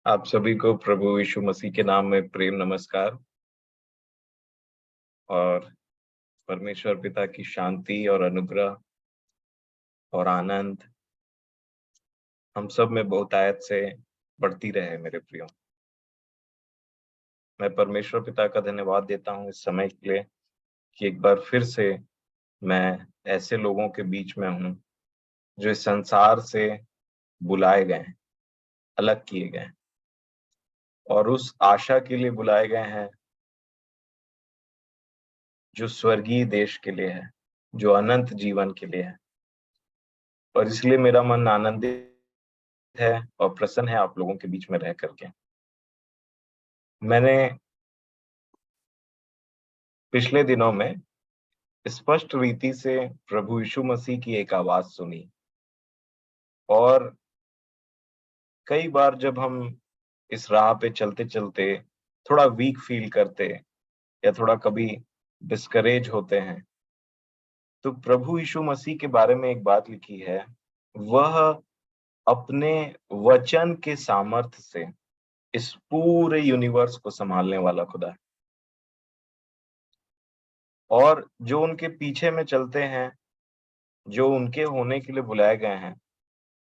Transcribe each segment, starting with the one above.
आप सभी को प्रभु यीशु मसीह के नाम में प्रेम नमस्कार और परमेश्वर पिता की शांति और अनुग्रह और आनंद हम सब में बहुतायत से बढ़ती रहे मेरे प्रियो। मैं परमेश्वर पिता का धन्यवाद देता हूँ इस समय के लिए कि एक बार फिर से मैं ऐसे लोगों के बीच में हूँ जो इस संसार से बुलाए गए हैं, अलग किए गए हैं और उस आशा के लिए बुलाए गए हैं जो स्वर्गीय देश के लिए है, जो अनंत जीवन के लिए है। और इसलिए मेरा मन आनंदित है और प्रसन्न है आप लोगों के बीच में रह करके। मैंने पिछले दिनों में स्पष्ट रीति से प्रभु यीशु मसीह की एक आवाज सुनी और कई बार जब हम इस राह पे चलते चलते थोड़ा वीक फील करते या थोड़ा कभी डिस्करेज होते हैं, तो प्रभु यीशु मसीह के बारे में एक बात लिखी है, वह अपने वचन के सामर्थ्य से इस पूरे यूनिवर्स को संभालने वाला खुदा है। और जो उनके पीछे में चलते हैं, जो उनके होने के लिए बुलाए गए हैं,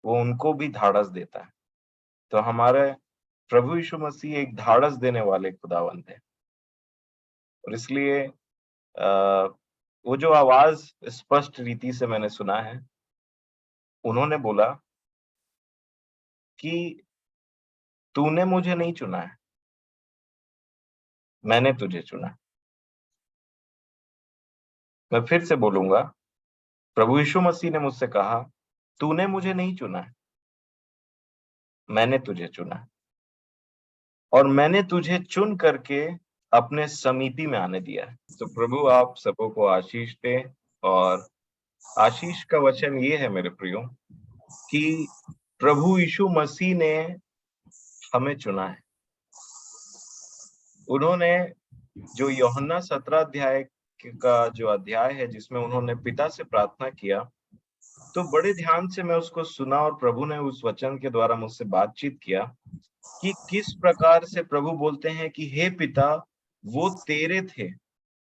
वो उनको भी धाड़स देता है। तो हमारे प्रभु यीशु मसीह एक धाड़स देने वाले खुदावंद है। और इसलिए वो जो आवाज स्पष्ट रीति से मैंने सुना है, उन्होंने बोला कि तूने मुझे नहीं चुना है, मैंने तुझे चुना है। मैं फिर से बोलूंगा, प्रभु यीशु मसीह ने मुझसे कहा, तूने मुझे नहीं चुना है, मैंने तुझे चुना है और मैंने तुझे चुन करके अपने समीपी में आने दिया है। तो प्रभु आप सबों को आशीष दे। और आशीष का वचन ये है मेरे प्रियो कि प्रभु यीशु मसीह ने हमें चुना है। उन्होंने जो यूहन्ना 17 अध्याय का जो अध्याय है जिसमें उन्होंने पिता से प्रार्थना किया, तो बड़े ध्यान से मैं उसको सुना और प्रभु ने उस वचन के द्वारा मुझसे बातचीत किया कि किस प्रकार से प्रभु बोलते हैं कि हे पिता, वो तेरे थे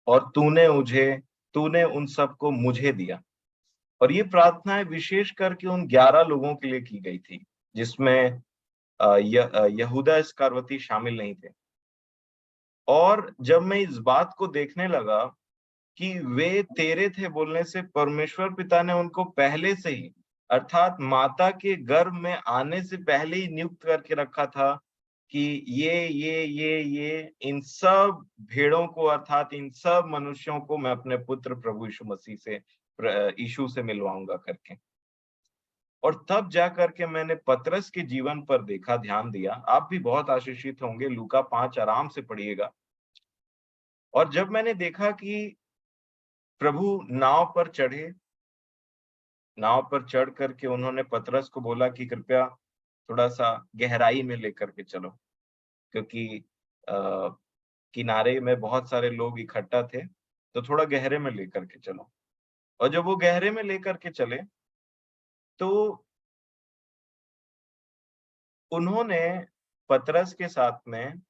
और तूने उन सबको मुझे दिया। और ये प्रार्थनाएं विशेष करके उन 11 लोगों के लिए की गई थी जिसमें यहूदा इस्करियोती शामिल नहीं थे। और जब मैं इस बात को देखने लगा कि वे तेरे थे बोलने से परमेश्वर पिता ने उनको पहले से ही, अर्थात माता के गर्भ में आने से पहले ही नियुक्त करके रखा था कि ये इन सब भेड़ों को, अर्थात इन सब मनुष्यों को मैं अपने पुत्र प्रभु यीशु मसीह से, यीशु से मिलवाऊंगा करके। और तब जा करके मैंने पतरस के जीवन पर देखा, ध्यान दिया। आप भी बहुत आशीषित होंगे, लूका 5 आराम से पढ़िएगा। और जब मैंने देखा कि प्रभु नाव पर चढ़ करके उन्होंने पतरस को बोला कि कृपया थोड़ा सा गहराई में लेकर के चलो, क्योंकि किनारे में बहुत सारे लोग इकट्ठा थे, तो थोड़ा गहरे में लेकर के चलो। और जब वो गहरे में लेकर के चले, तो उन्होंने पतरस के साथ में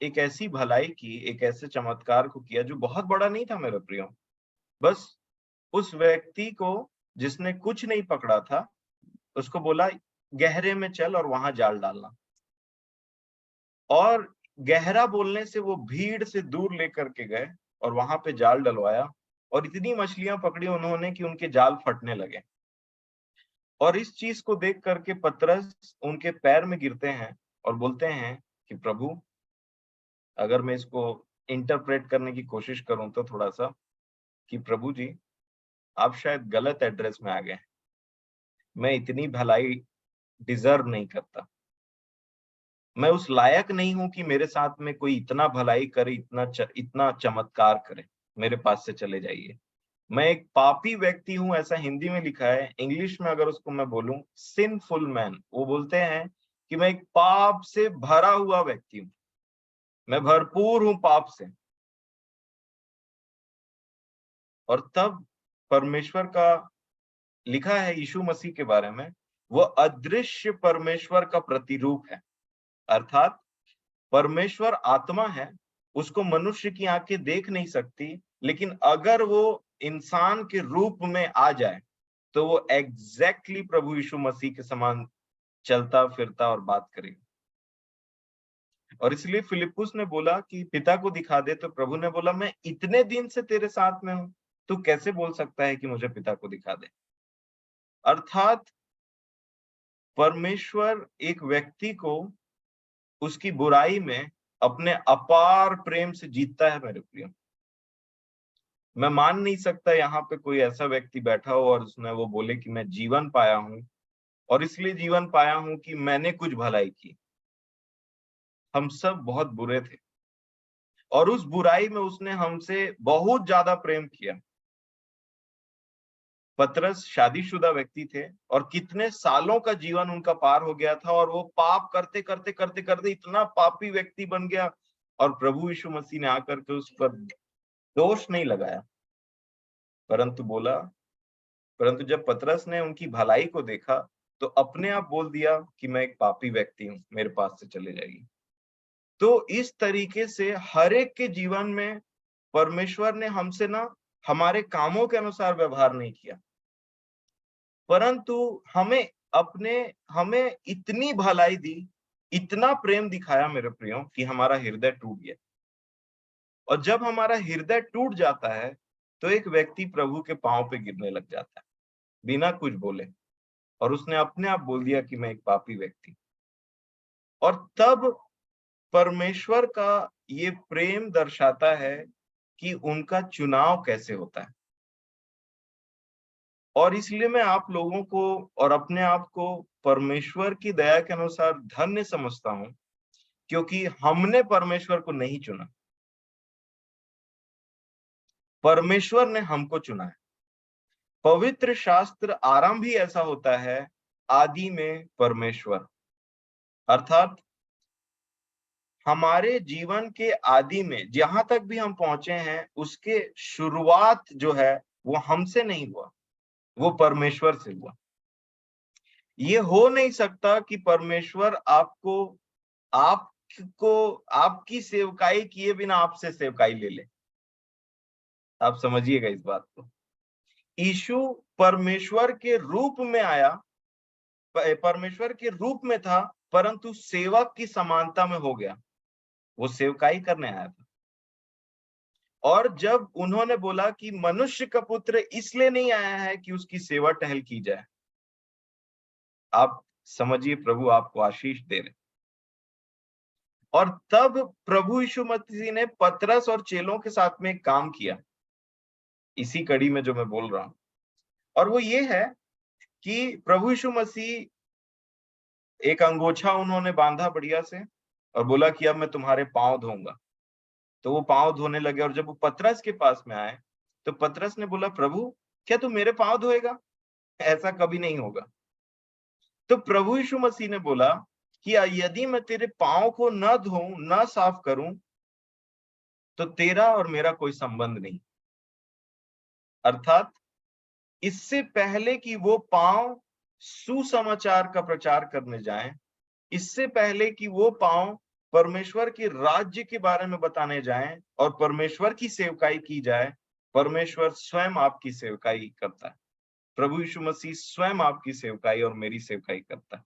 एक ऐसी भलाई की, एक ऐसे चमत्कार को किया जो बहुत बड़ा नहीं था मेरे प्रियो। बस उस व्यक्ति को जिसने कुछ नहीं पकड़ा था, उसको बोला गहरे में चल और वहां जाल डालना। और गहरा बोलने से वो भीड़ से दूर लेकर के गए और वहां पे जाल डलवाया और इतनी मछलियां पकड़ी उन्होंने कि उनके जाल फटने लगे। और इस चीज को देख करके पतरस उनके पैर में गिरते हैं और बोलते हैं कि प्रभु, अगर मैं इसको इंटरप्रेट करने की कोशिश करूं तो थोड़ा सा, कि प्रभु जी, आप शायद गलत एड्रेस में आ गए। मैं इतनी भलाई डिजर्व नहीं करता, मैं उस लायक नहीं हूं कि मेरे साथ में कोई इतना भलाई करे, इतना चमत्कार करे। मेरे पास से चले जाइए, मैं एक पापी व्यक्ति हूं, ऐसा हिंदी में लिखा है। इंग्लिश में अगर उसको मैं बोलूं, सिनफुल मैन, वो बोलते हैं कि मैं एक पाप से भरा हुआ व्यक्ति हूं, मैं भरपूर हूं पाप से। और तब परमेश्वर का लिखा है यीशु मसीह के बारे में, वो अदृश्य परमेश्वर का प्रतिरूप है। अर्थात परमेश्वर आत्मा है, उसको मनुष्य की आंखें देख नहीं सकती, लेकिन अगर वो इंसान के रूप में आ जाए तो वो एग्जैक्टली प्रभु यीशु मसीह के समान चलता फिरता और बात करेगा। और इसलिए फिलिप्पुस ने बोला कि पिता को दिखा दे, तो प्रभु ने बोला मैं इतने दिन से तेरे साथ में हूं, तू कैसे बोल सकता है कि मुझे पिता को दिखा दे। अर्थात परमेश्वर एक व्यक्ति को उसकी बुराई में अपने अपार प्रेम से जीतता है। मेरे प्रिय, मैं मान नहीं सकता यहाँ पे कोई ऐसा व्यक्ति बैठा हो और उसने वो बोले कि मैं जीवन पाया हूं और इसलिए जीवन पाया हूं कि मैंने कुछ भलाई की। हम सब बहुत बुरे थे और उस बुराई में उसने हमसे बहुत ज्यादा प्रेम किया। पतरस शादीशुदा व्यक्ति थे और कितने सालों का जीवन उनका पार हो गया था और वो पाप करते करते करते करते इतना पापी व्यक्ति बन गया और प्रभु यीशु मसीह ने आकर के उस पर दोष नहीं लगाया, परंतु जब पतरस ने उनकी भलाई को देखा तो अपने आप बोल दिया कि मैं एक पापी व्यक्ति हूं, मेरे पास से चले जाइए। तो इस तरीके से हर एक के जीवन में परमेश्वर ने हमसे ना हमारे कामों के अनुसार व्यवहार नहीं किया, परंतु हमें इतनी भलाई दी, इतना प्रेम दिखाया मेरे प्रियो, कि हमारा हृदय टूट गया। और जब हमारा हृदय टूट जाता है तो एक व्यक्ति प्रभु के पांव पे गिरने लग जाता है बिना कुछ बोले, और उसने अपने आप बोल दिया कि मैं एक पापी व्यक्ति। और तब परमेश्वर का ये प्रेम दर्शाता है कि उनका चुनाव कैसे होता है। और इसलिए मैं आप लोगों को और अपने आप को परमेश्वर की दया के अनुसार धन्य समझता हूं, क्योंकि हमने परमेश्वर को नहीं चुना, परमेश्वर ने हमको चुना है। पवित्र शास्त्र आरंभ ही ऐसा होता है, आदि में परमेश्वर। अर्थात हमारे जीवन के आदि में जहां तक भी हम पहुंचे हैं, उसके शुरुआत जो है वो हमसे नहीं हुआ, वो परमेश्वर से हुआ। ये हो नहीं सकता कि परमेश्वर आपको आपकी सेवकाई किए बिना आपसे सेवकाई ले ले। आप समझिएगा इस बात को। यीशु परमेश्वर के रूप में आया, परमेश्वर के रूप में था, परंतु सेवक की समानता में हो गया। वो सेवकाई करने आया था। और जब उन्होंने बोला कि मनुष्य का पुत्र इसलिए नहीं आया है कि उसकी सेवा टहल की जाए, आप समझिए प्रभु आपको आशीष दे रहे। और तब प्रभु यीशु मसीह ने पतरस और चेलों के साथ में एक काम किया, इसी कड़ी में जो मैं बोल रहा हूं, और वो ये है कि प्रभु यीशु मसीह एक अंगोछा उन्होंने बांधा बढ़िया से और बोला कि अब मैं तुम्हारे पांव धोऊंगा। तो वो पांव धोने लगे, और जब वो पतरस के पास में आए तो पतरस ने बोला, प्रभु क्या तू मेरे पांव धोएगा? ऐसा कभी नहीं होगा। तो प्रभु यीशु मसीह ने बोला कि यदि मैं तेरे पांव को न धोऊं, न साफ करूं, तो तेरा और मेरा कोई संबंध नहीं। अर्थात इससे पहले कि वो पांव सुसमाचार का प्रचार करने जाएं, इससे पहले कि वो पांव परमेश्वर के राज्य के बारे में बताने जाएं और परमेश्वर की सेवकाई की जाए, परमेश्वर स्वयं आपकी सेवकाई करता है। प्रभु यीशु मसीह स्वयं आपकी सेवकाई और मेरी सेवकाई करता है।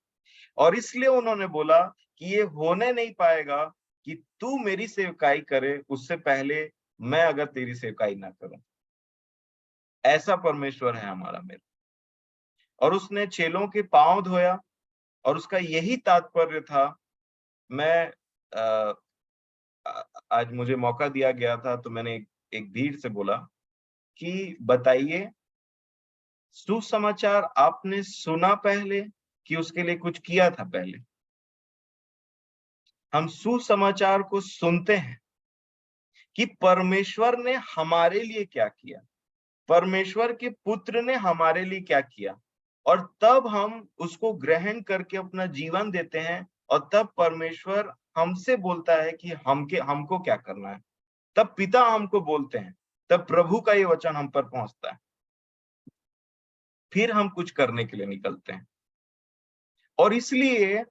और इसलिए उन्होंने बोला कि ये होने नहीं पाएगा कि तू मेरी सेवकाई करे उससे पहले मैं अगर तेरी सेवकाई ना करूं। ऐसा परमेश्वर है हमारा मेरा। और उसने चेलों के पांव धोया, और उसका यही तात्पर्य था। मैं आज मुझे मौका दिया गया था तो मैंने एक भीड़ से बोला कि बताइए, सुसमाचार आपने सुना पहले कि उसके लिए कुछ किया था पहले? हम सुसमाचार को सुनते हैं कि परमेश्वर ने हमारे लिए क्या किया, परमेश्वर के पुत्र ने हमारे लिए क्या किया, और तब हम उसको ग्रहण करके अपना जीवन देते हैं, और तब परमेश्वर हमसे बोलता है कि हमको क्या करना है। तब पिता हमको बोलते हैं, तब प्रभु का ये वचन हम पर पहुंचता है, फिर हम कुछ करने के लिए निकलते हैं। और इसलिए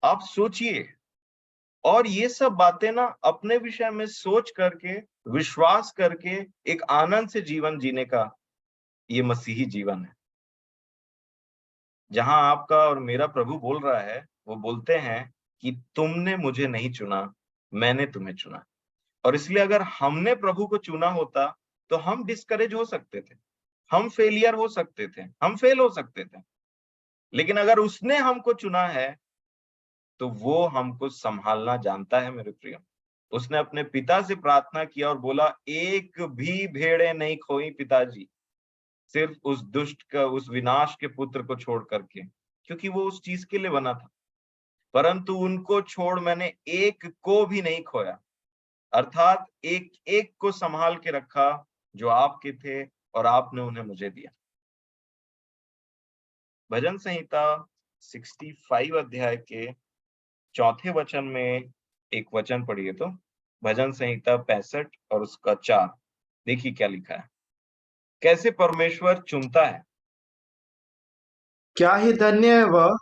आप सोचिए, और ये सब बातें ना अपने विषय में सोच करके, विश्वास करके एक आनंद से जीवन जीने का ये मसीही जीवन है। जहां आपका और मेरा प्रभु बोल रहा है, वो बोलते हैं कि तुमने मुझे नहीं चुना, मैंने तुम्हें चुना। और इसलिए अगर हमने प्रभु को चुना होता तो हम डिस्करेज हो सकते थे, हम फेलियर हो सकते थे, हम फेल हो सकते थे। लेकिन अगर उसने हमको चुना है तो वो हमको संभालना जानता है मेरे प्रिय। उसने अपने पिता से प्रार्थना किया और बोला, एक भी भेड़े नहीं खोई पिताजी, सिर्फ उस दुष्ट का, उस विनाश के पुत्र को छोड़ करके, क्योंकि वो उस चीज के लिए बना था। परंतु उनको छोड़ मैंने एक को भी नहीं खोया, अर्थात एक एक को संभाल के रखा जो आपके थे, और आपने उन्हें मुझे दिया। भजन संहिता 65 अध्याय के चौथे वचन में एक वचन पढ़िए तो, भजन संहिता 65 और उसका 4। देखिए क्या लिखा है, कैसे परमेश्वर चुनता है। क्या ही धन्य है वह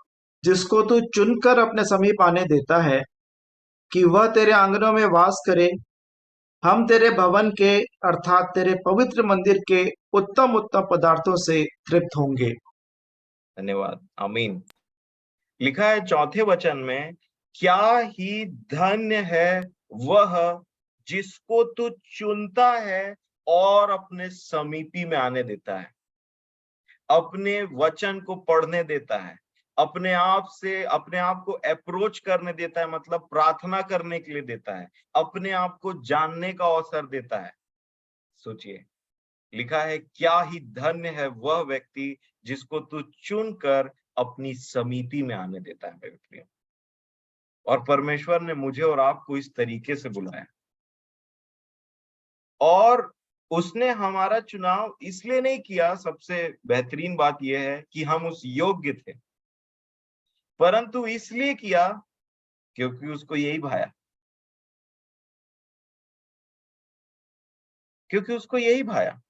जिसको तू चुनकर अपने समीप आने देता है, कि वह तेरे आंगनों में वास करे। हम तेरे भवन के अर्थात तेरे पवित्र मंदिर के उत्तम उत्तम पदार्थों से तृप्त होंगे। धन्यवाद, आमीन। लिखा है चौथे वचन में, क्या ही धन्य है वह जिसको तू चुनता है और अपने समीपी में आने देता है, अपने वचन को पढ़ने देता है, अपने आप से अपने आप को अप्रोच करने देता है, मतलब प्रार्थना करने के लिए देता है, अपने आप को जानने का अवसर देता है। सोचिए, लिखा है क्या ही धन्य है वह व्यक्ति जिसको तू चुनकर अपनी समीपी में आने देता है मेरे प्रिय। और परमेश्वर ने मुझे और आपको इस तरीके से बुलाया, और उसने हमारा चुनाव इसलिए नहीं किया, सबसे बेहतरीन बात यह है कि हम उस योग्य थे, परंतु इसलिए किया क्योंकि उसको यही भाया, क्योंकि उसको यही भाया।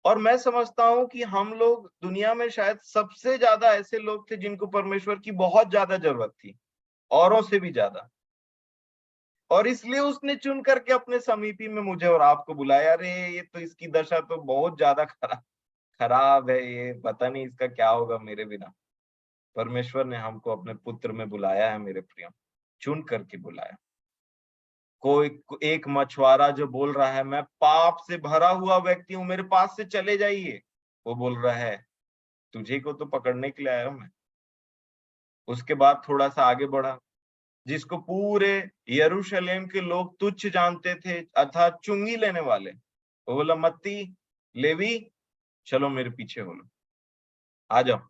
और मैं समझता हूं कि हम लोग दुनिया में शायद सबसे ज्यादा ऐसे लोग थे जिनको परमेश्वर की बहुत ज्यादा जरूरत थी, औरों से भी ज्यादा। और इसलिए उसने चुन करके अपने समीपी में मुझे और आपको बुलाया। अरे ये तो, इसकी दशा तो बहुत ज्यादा खराब खराब है, ये पता नहीं इसका क्या होगा मेरे बिना। परमेश्वर ने हमको अपने पुत्र में बुलाया है मेरे प्रिय, चुन करके बुलाया। कोई एक मछुआरा जो बोल रहा है मैं पाप से भरा हुआ व्यक्ति हूं, मेरे पास से चले जाइए, वो बोल रहा है तुझे को तो पकड़ने के लिए आया हूं मैं। उसके बाद थोड़ा सा आगे बढ़ा, जिसको पूरे यरूशलेम के लोग तुच्छ जानते थे, अर्थात चुंगी लेने वाले, वो बोला मत्ती, लेवी, चलो मेरे पीछे हो लो, आ जाओ।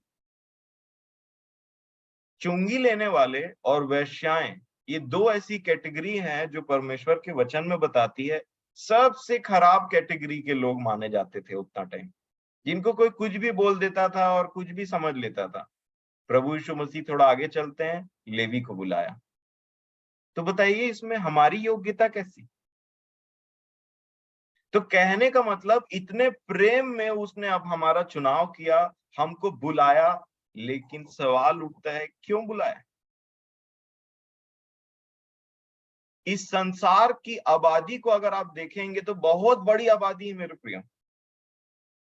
चुंगी लेने वाले और वेश्याएं, ये दो ऐसी कैटेगरी हैं जो परमेश्वर के वचन में बताती है सबसे खराब कैटेगरी के लोग माने जाते थे उतना टाइम, जिनको कोई कुछ भी बोल देता था और कुछ भी समझ लेता था। प्रभु यीशु मसीह थोड़ा आगे चलते हैं, लेवी को बुलाया। तो बताइए इसमें हमारी योग्यता कैसी। तो कहने का मतलब इतने प्रेम में उसने अब हमारा चुनाव किया, हमको बुलाया। लेकिन सवाल उठता है क्यों बुलाया। इस संसार की आबादी को अगर आप देखेंगे तो बहुत बड़ी आबादी है मेरे प्रिय।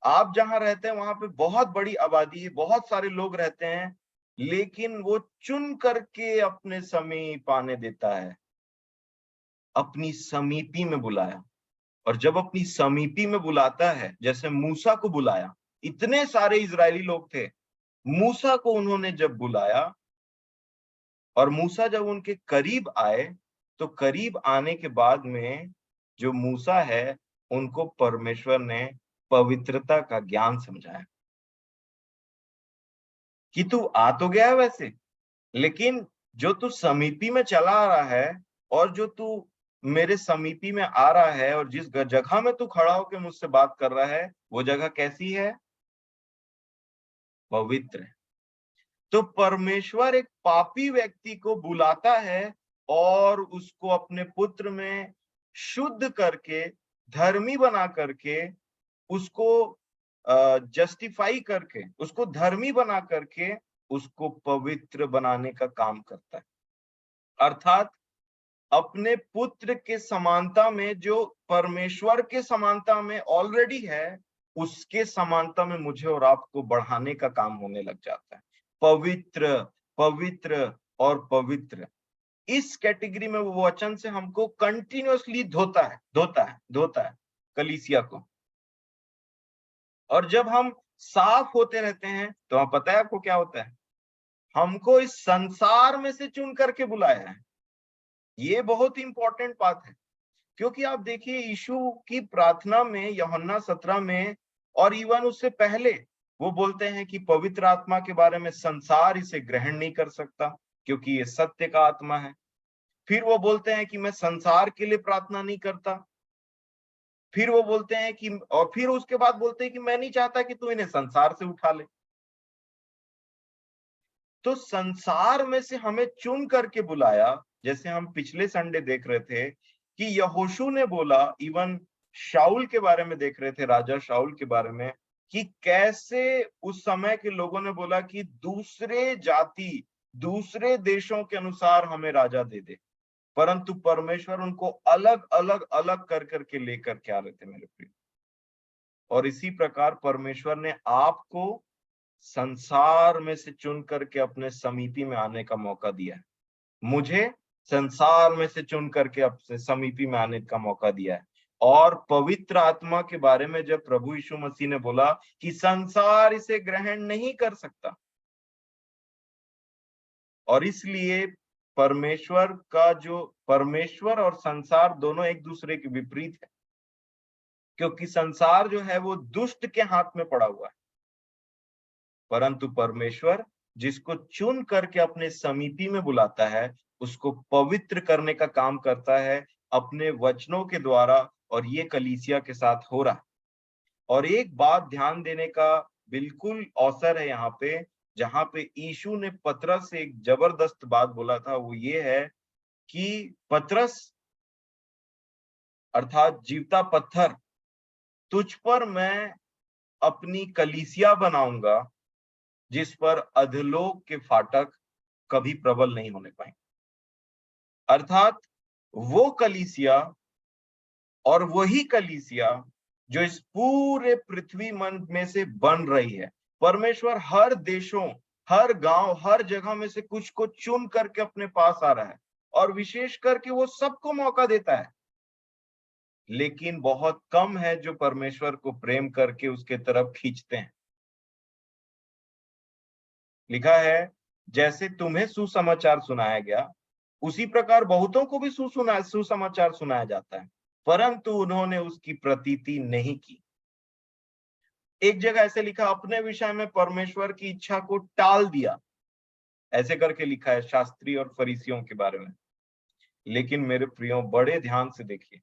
आप जहां रहते हैं वहां पे बहुत बड़ी आबादी है, बहुत सारे लोग रहते हैं, लेकिन वो चुन करके अपने समीप आने देता है, अपनी समीपी में बुलाया। और जब अपनी समीपी में बुलाता है, जैसे मूसा को बुलाया, इतने सारे इजरायली लोग थे, मूसा को उन्होंने जब बुलाया और मूसा जब उनके करीब आए, तो करीब आने के बाद में जो मूसा है, उनको परमेश्वर ने पवित्रता का ज्ञान समझाया कि तू आ तो गया वैसे, लेकिन जो तू समीपी में चला आ रहा है, और जो तू मेरे समीपी में आ रहा है, और जिस जगह में तू खड़ा होकर मुझसे बात कर रहा है, वो जगह कैसी है, पवित्र है। तो परमेश्वर एक पापी व्यक्ति को बुलाता है और उसको अपने पुत्र में शुद्ध करके, धर्मी बना करके, उसको जस्टिफाई करके, उसको धर्मी बना करके उसको पवित्र बनाने का काम करता है। अर्थात अपने पुत्र के समानता में, जो परमेश्वर के समानता में ऑलरेडी है, उसके समानता में मुझे और आपको बढ़ाने का काम होने लग जाता है। पवित्र, पवित्र और पवित्र, इस कैटेगरी में वो वचन से हमको कंटिन्यूअसली धोता है कलीसिया को। और जब हम साफ होते रहते हैं तो आप पता है आपको क्या होता है, हमको इस संसार में से चुन करके बुलाया है। ये बहुत इंपॉर्टेंट बात है, क्योंकि आप देखिए यीशु की प्रार्थना में यूहन्ना 17 में और इवन उससे पहले वो बोलते हैं कि पवित्र आत्मा के बारे में संसार इसे ग्रहण नहीं कर सकता क्योंकि ये सत्य का आत्मा है। फिर वो बोलते हैं कि मैं संसार के लिए प्रार्थना नहीं करता। फिर वो बोलते हैं कि, और फिर उसके बाद बोलते हैं कि मैं नहीं चाहता कि तू इन्हें संसार से उठा ले। तो संसार में से हमें चुन करके बुलाया, जैसे हम पिछले संडे देख रहे थे कि यहोशू ने बोला, इवन शाऊल के बारे में देख रहे थे, राजा शाऊल के बारे में, कि कैसे उस समय के लोगों ने बोला कि दूसरे जाति, दूसरे देशों के अनुसार हमें राजा दे दे, परंतु परमेश्वर उनको अलग अलग अलग कर करके लेकर के आ रहे थे मेरे प्रिय। और इसी प्रकार परमेश्वर ने आपको संसार में से चुन करके अपने समीपी में आने का मौका दिया है। मुझे संसार में से चुन करके अपने समीपी में आने का मौका दिया है। और पवित्र आत्मा के बारे में जब प्रभु यीशु मसीह ने बोला कि संसार इसे ग्रहण नहीं कर सकता, और इसलिए परमेश्वर और संसार दोनों एक दूसरे के विपरीत है, क्योंकि संसार जो है वो दुष्ट के हाथ में पड़ा हुआ है, परंतु परमेश्वर जिसको चुन करके अपने समीपी में बुलाता है, उसको पवित्र करने का काम करता है अपने वचनों के द्वारा, और ये कलीसिया के साथ हो रहा है। और एक बात ध्यान देने का बिल्कुल अवसर है यहाँ पे, जहां पे यीशु ने पतरस से एक जबरदस्त बात बोला था, वो ये है कि पतरस अर्थात जीवता पत्थर, तुझ पर मैं अपनी कलीसिया बनाऊंगा जिस पर अधोलोक के फाटक कभी प्रबल नहीं होने पाएंगे। अर्थात वो कलीसिया और वही कलीसिया जो इस पूरे पृथ्वी मन में से बन रही है। परमेश्वर हर देशों, हर गांव, हर जगह में से कुछ को चुन करके अपने पास आ रहा है, और विशेष करके वो सबको मौका देता है, लेकिन बहुत कम है जो परमेश्वर को प्रेम करके उसके तरफ खींचते हैं। लिखा है, जैसे तुम्हें सुसमाचार सुनाया गया, उसी प्रकार बहुतों को भी सुसमाचार सुनाया जाता है, परंतु उन्होंने उसकी प्रतीति नहीं की। एक जगह ऐसे लिखा, अपने विषय में परमेश्वर की इच्छा को टाल दिया, ऐसे करके लिखा है शास्त्री और फरीसियों के बारे में। लेकिन मेरे प्रियो, बड़े ध्यान से देखिए,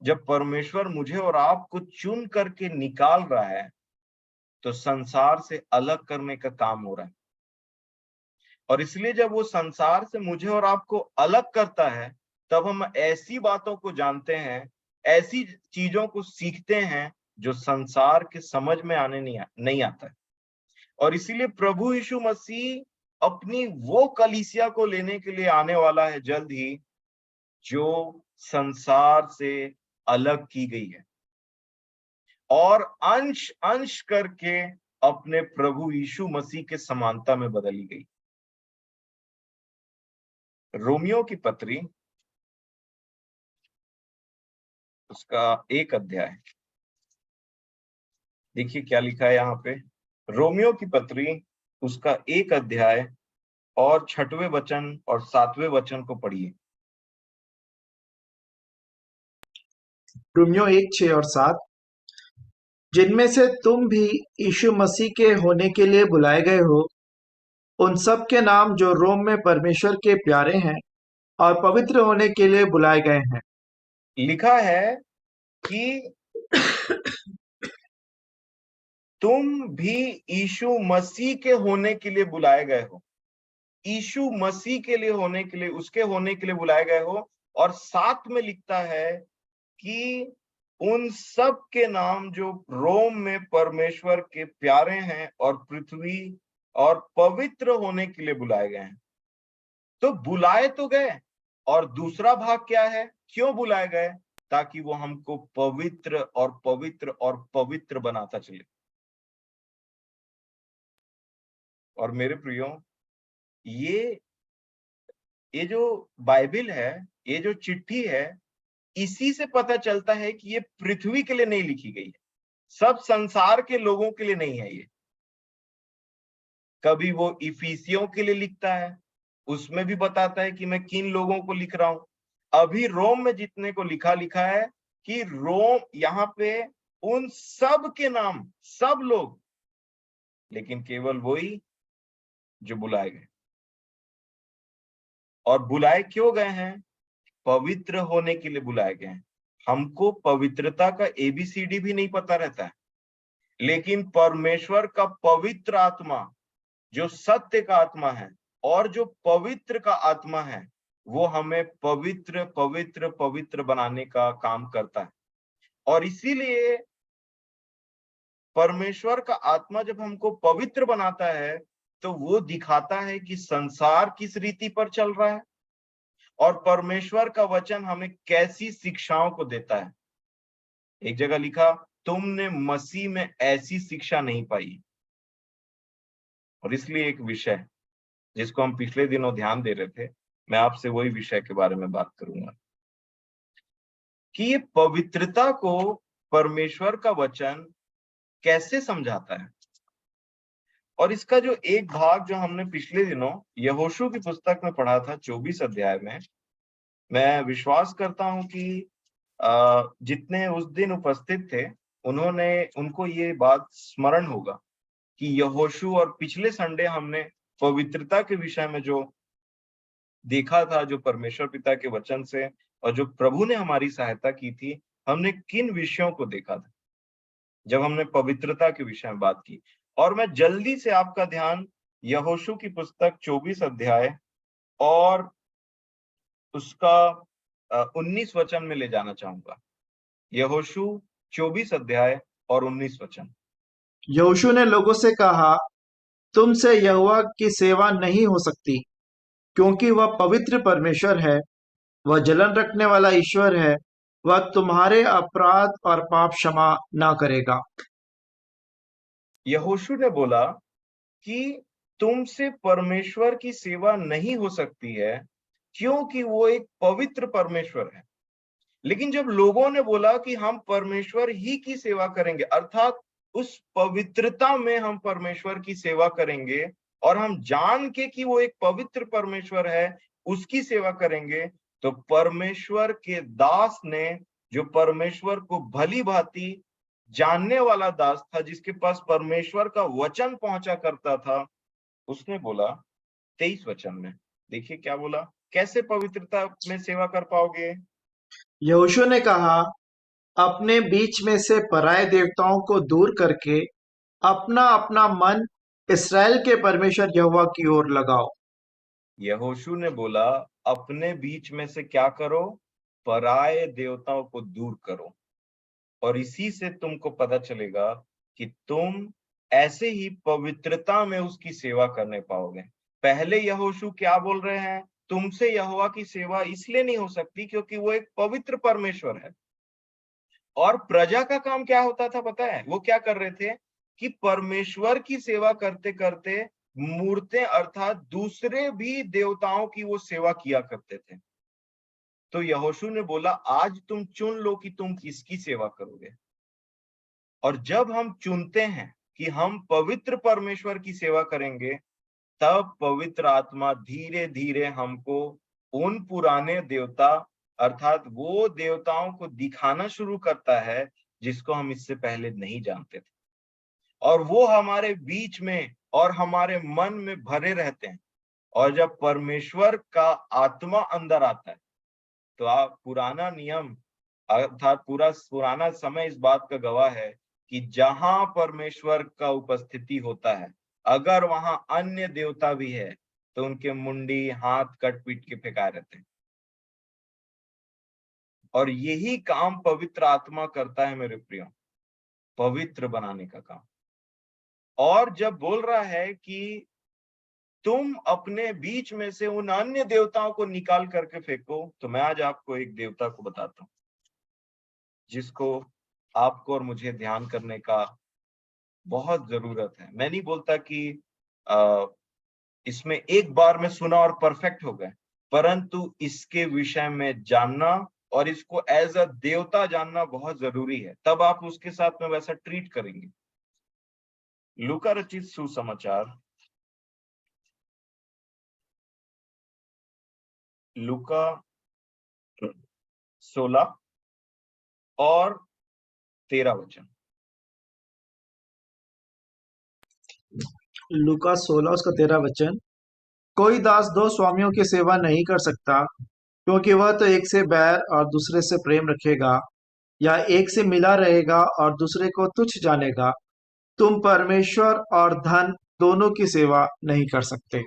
जब परमेश्वर मुझे और आपको चुन करके निकाल रहा है, तो संसार से अलग करने का काम हो रहा है। और इसलिए जब वो संसार से मुझे और आपको अलग करता है, तब हम ऐसी बातों को जानते हैं, ऐसी चीजों को सीखते हैं जो संसार के समझ में आने नहीं आता है। और इसीलिए प्रभु यीशु मसीह अपनी वो कलीसिया को लेने के लिए आने वाला है जल्द ही, जो संसार से अलग की गई है और अंश अंश करके अपने प्रभु यीशु मसीह के समानता में बदली गई। रोमियो की पत्री, उसका 1 अध्याय, देखिए क्या लिखा है यहाँ पे। रोमियो की पत्री उसका 1 अध्याय और 6वें वचन और 7वें वचन को पढ़िए। रोमियो 1:6 और 7, जिनमें से तुम भी यीशु मसीह के होने के लिए बुलाए गए हो, उन सब के नाम जो रोम में परमेश्वर के प्यारे हैं और पवित्र होने के लिए बुलाए गए हैं। लिखा है कि तुम भी यीशु मसीह के होने के लिए बुलाए गए हो, यीशु मसीह के लिए होने के लिए, उसके होने के लिए बुलाए गए हो। और साथ में लिखता है कि उन सब के नाम जो रोम में परमेश्वर के प्यारे हैं और पृथ्वी और पवित्र होने के लिए बुलाए गए हैं। तो बुलाए तो गए, और दूसरा भाग क्या है, क्यों बुलाए गए? ताकि वो हमको पवित्र और पवित्र और पवित्र बनाता चले। और मेरे प्रियो, ये ये जो बाइबिल है, ये जो चिट्ठी है, इसी से पता चलता है कि ये पृथ्वी के लिए नहीं लिखी गई है, सब संसार के लोगों के लिए नहीं है ये। कभी वो इफिसियों के लिए लिखता है, उसमें भी बताता है कि मैं किन लोगों को लिख रहा हूं। अभी रोम में जितने को लिखा है कि रोम, यहाँ पे उन सब के नाम, सब लोग, लेकिन केवल वही जो बुलाए गए। और बुलाए क्यों गए हैं? पवित्र होने के लिए बुलाए गए हैं। हमको पवित्रता का एबीसीडी भी नहीं पता रहता है, लेकिन परमेश्वर का पवित्र आत्मा, जो सत्य का आत्मा है और जो पवित्र का आत्मा है, वो हमें पवित्र पवित्र पवित्र बनाने का काम करता है। और इसीलिए परमेश्वर का आत्मा जब हमको पवित्र बनाता है, तो वो दिखाता है कि संसार किस रीति पर चल रहा है, और परमेश्वर का वचन हमें कैसी शिक्षाओं को देता है। एक जगह लिखा, तुमने मसीह में ऐसी शिक्षा नहीं पाई। और इसलिए एक विषय जिसको हम पिछले दिनों ध्यान दे रहे थे, मैं आपसे वही विषय के बारे में बात करूंगा कि ये पवित्रता को परमेश्वर का वचन कैसे समझाता है। और इसका जो एक भाग जो हमने पिछले दिनों यहोशू की पुस्तक में पढ़ा था, 24 अध्याय में, मैं विश्वास करता हूं कि जितने उस दिन उपस्थित थे, उनको ये बात स्मरण होगा कि यहोशू, और पिछले संडे हमने पवित्रता के विषय में जो देखा था, जो परमेश्वर पिता के वचन से और जो प्रभु ने हमारी सहायता की थी, हमने किन विषयों को देखा था जब हमने पवित्रता के विषय में बात की। और मैं जल्दी से आपका ध्यान यहोशू की पुस्तक 24 अध्याय और उसका 19 वचन में ले जाना चाहूंगा। यहोशू 24 अध्याय और 19 वचन। यहोशू ने लोगों से कहा, तुमसे यहोवा की सेवा नहीं हो सकती, क्योंकि वह पवित्र परमेश्वर है, वह जलन रखने वाला ईश्वर है, वह तुम्हारे अपराध और पाप क्षमा ना करेगा। यहोशू ने बोला कि तुमसे परमेश्वर की सेवा नहीं हो सकती है, क्योंकि वो एक पवित्र परमेश्वर है। लेकिन जब लोगों ने बोला कि हम परमेश्वर ही की सेवा करेंगे, अर्थात उस पवित्रता में हम परमेश्वर की सेवा करेंगे, और हम जान के कि वो एक पवित्र परमेश्वर है, उसकी सेवा करेंगे, तो परमेश्वर के दास ने, जो परमेश्वर को भली भांति जानने वाला दास था, जिसके पास परमेश्वर का वचन पहुंचा करता था, उसने बोला 23 वचन में, देखिए क्या बोला, कैसे पवित्रता में सेवा कर पाओगे? यहोशू ने कहा, अपने बीच में से पराये देवताओं को दूर करके अपना अपना मन इसराइल के परमेश्वर यहोवा की ओर लगाओ। यहोशू ने बोला, अपने बीच में से क्या करो? पराये देवताओं को दूर करो। और इसी से तुमको पता चलेगा कि तुम ऐसे ही पवित्रता में उसकी सेवा करने पाओगे। पहले यहोशू क्या बोल रहे हैं? तुमसे यहोवा की सेवा इसलिए नहीं हो सकती क्योंकि वो एक पवित्र परमेश्वर है। और प्रजा का काम क्या होता था पता है? वो क्या कर रहे थे कि परमेश्वर की सेवा करते करते मूर्तें, अर्थात दूसरे भी देवताओं की वो सेवा किया करते थे। तो यहोशू ने बोला, आज तुम चुन लो कि तुम किसकी सेवा करोगे। और जब हम चुनते हैं कि हम पवित्र परमेश्वर की सेवा करेंगे, तब पवित्र आत्मा धीरे धीरे हमको उन पुराने देवता, अर्थात वो देवताओं को दिखाना शुरू करता है जिसको हम इससे पहले नहीं जानते थे। और वो हमारे बीच में और हमारे मन में भरे रहते हैं। और जब परमेश्वर का आत्मा अंदर आता है, तो आप पुराना नियम, अर्थात पूरा पुराना समय इस बात का गवाह है कि जहां परमेश्वर का उपस्थिति होता है, अगर वहां अन्य देवता भी है, तो उनके मुंडी हाथ कट पीट के फेंकाए रहते हैं। और यही काम पवित्र आत्मा करता है मेरे प्रियो, पवित्र बनाने का काम। और जब बोल रहा है कि तुम अपने बीच में से उन अन्य देवताओं को निकाल करके फेंको, तो मैं आज आपको एक देवता को बताता हूं जिसको आपको और मुझे ध्यान करने का बहुत जरूरत है। मैं नहीं बोलता कि इसमें एक बार में सुना और परफेक्ट हो गए, परंतु इसके विषय में जानना और इसको एज अ देवता जानना बहुत जरूरी है, तब आप उसके साथ में वैसा ट्रीट करेंगे। लूका रचित सुसमाचार, लूका 16 और 13 वचन। लूका 16 उसका 13 वचन। कोई दास दो स्वामियों की सेवा नहीं कर सकता, क्योंकि वह तो एक से बैर और दूसरे से प्रेम रखेगा, या एक से मिला रहेगा और दूसरे को तुच्छ जानेगा। तुम परमेश्वर और धन दोनों की सेवा नहीं कर सकते।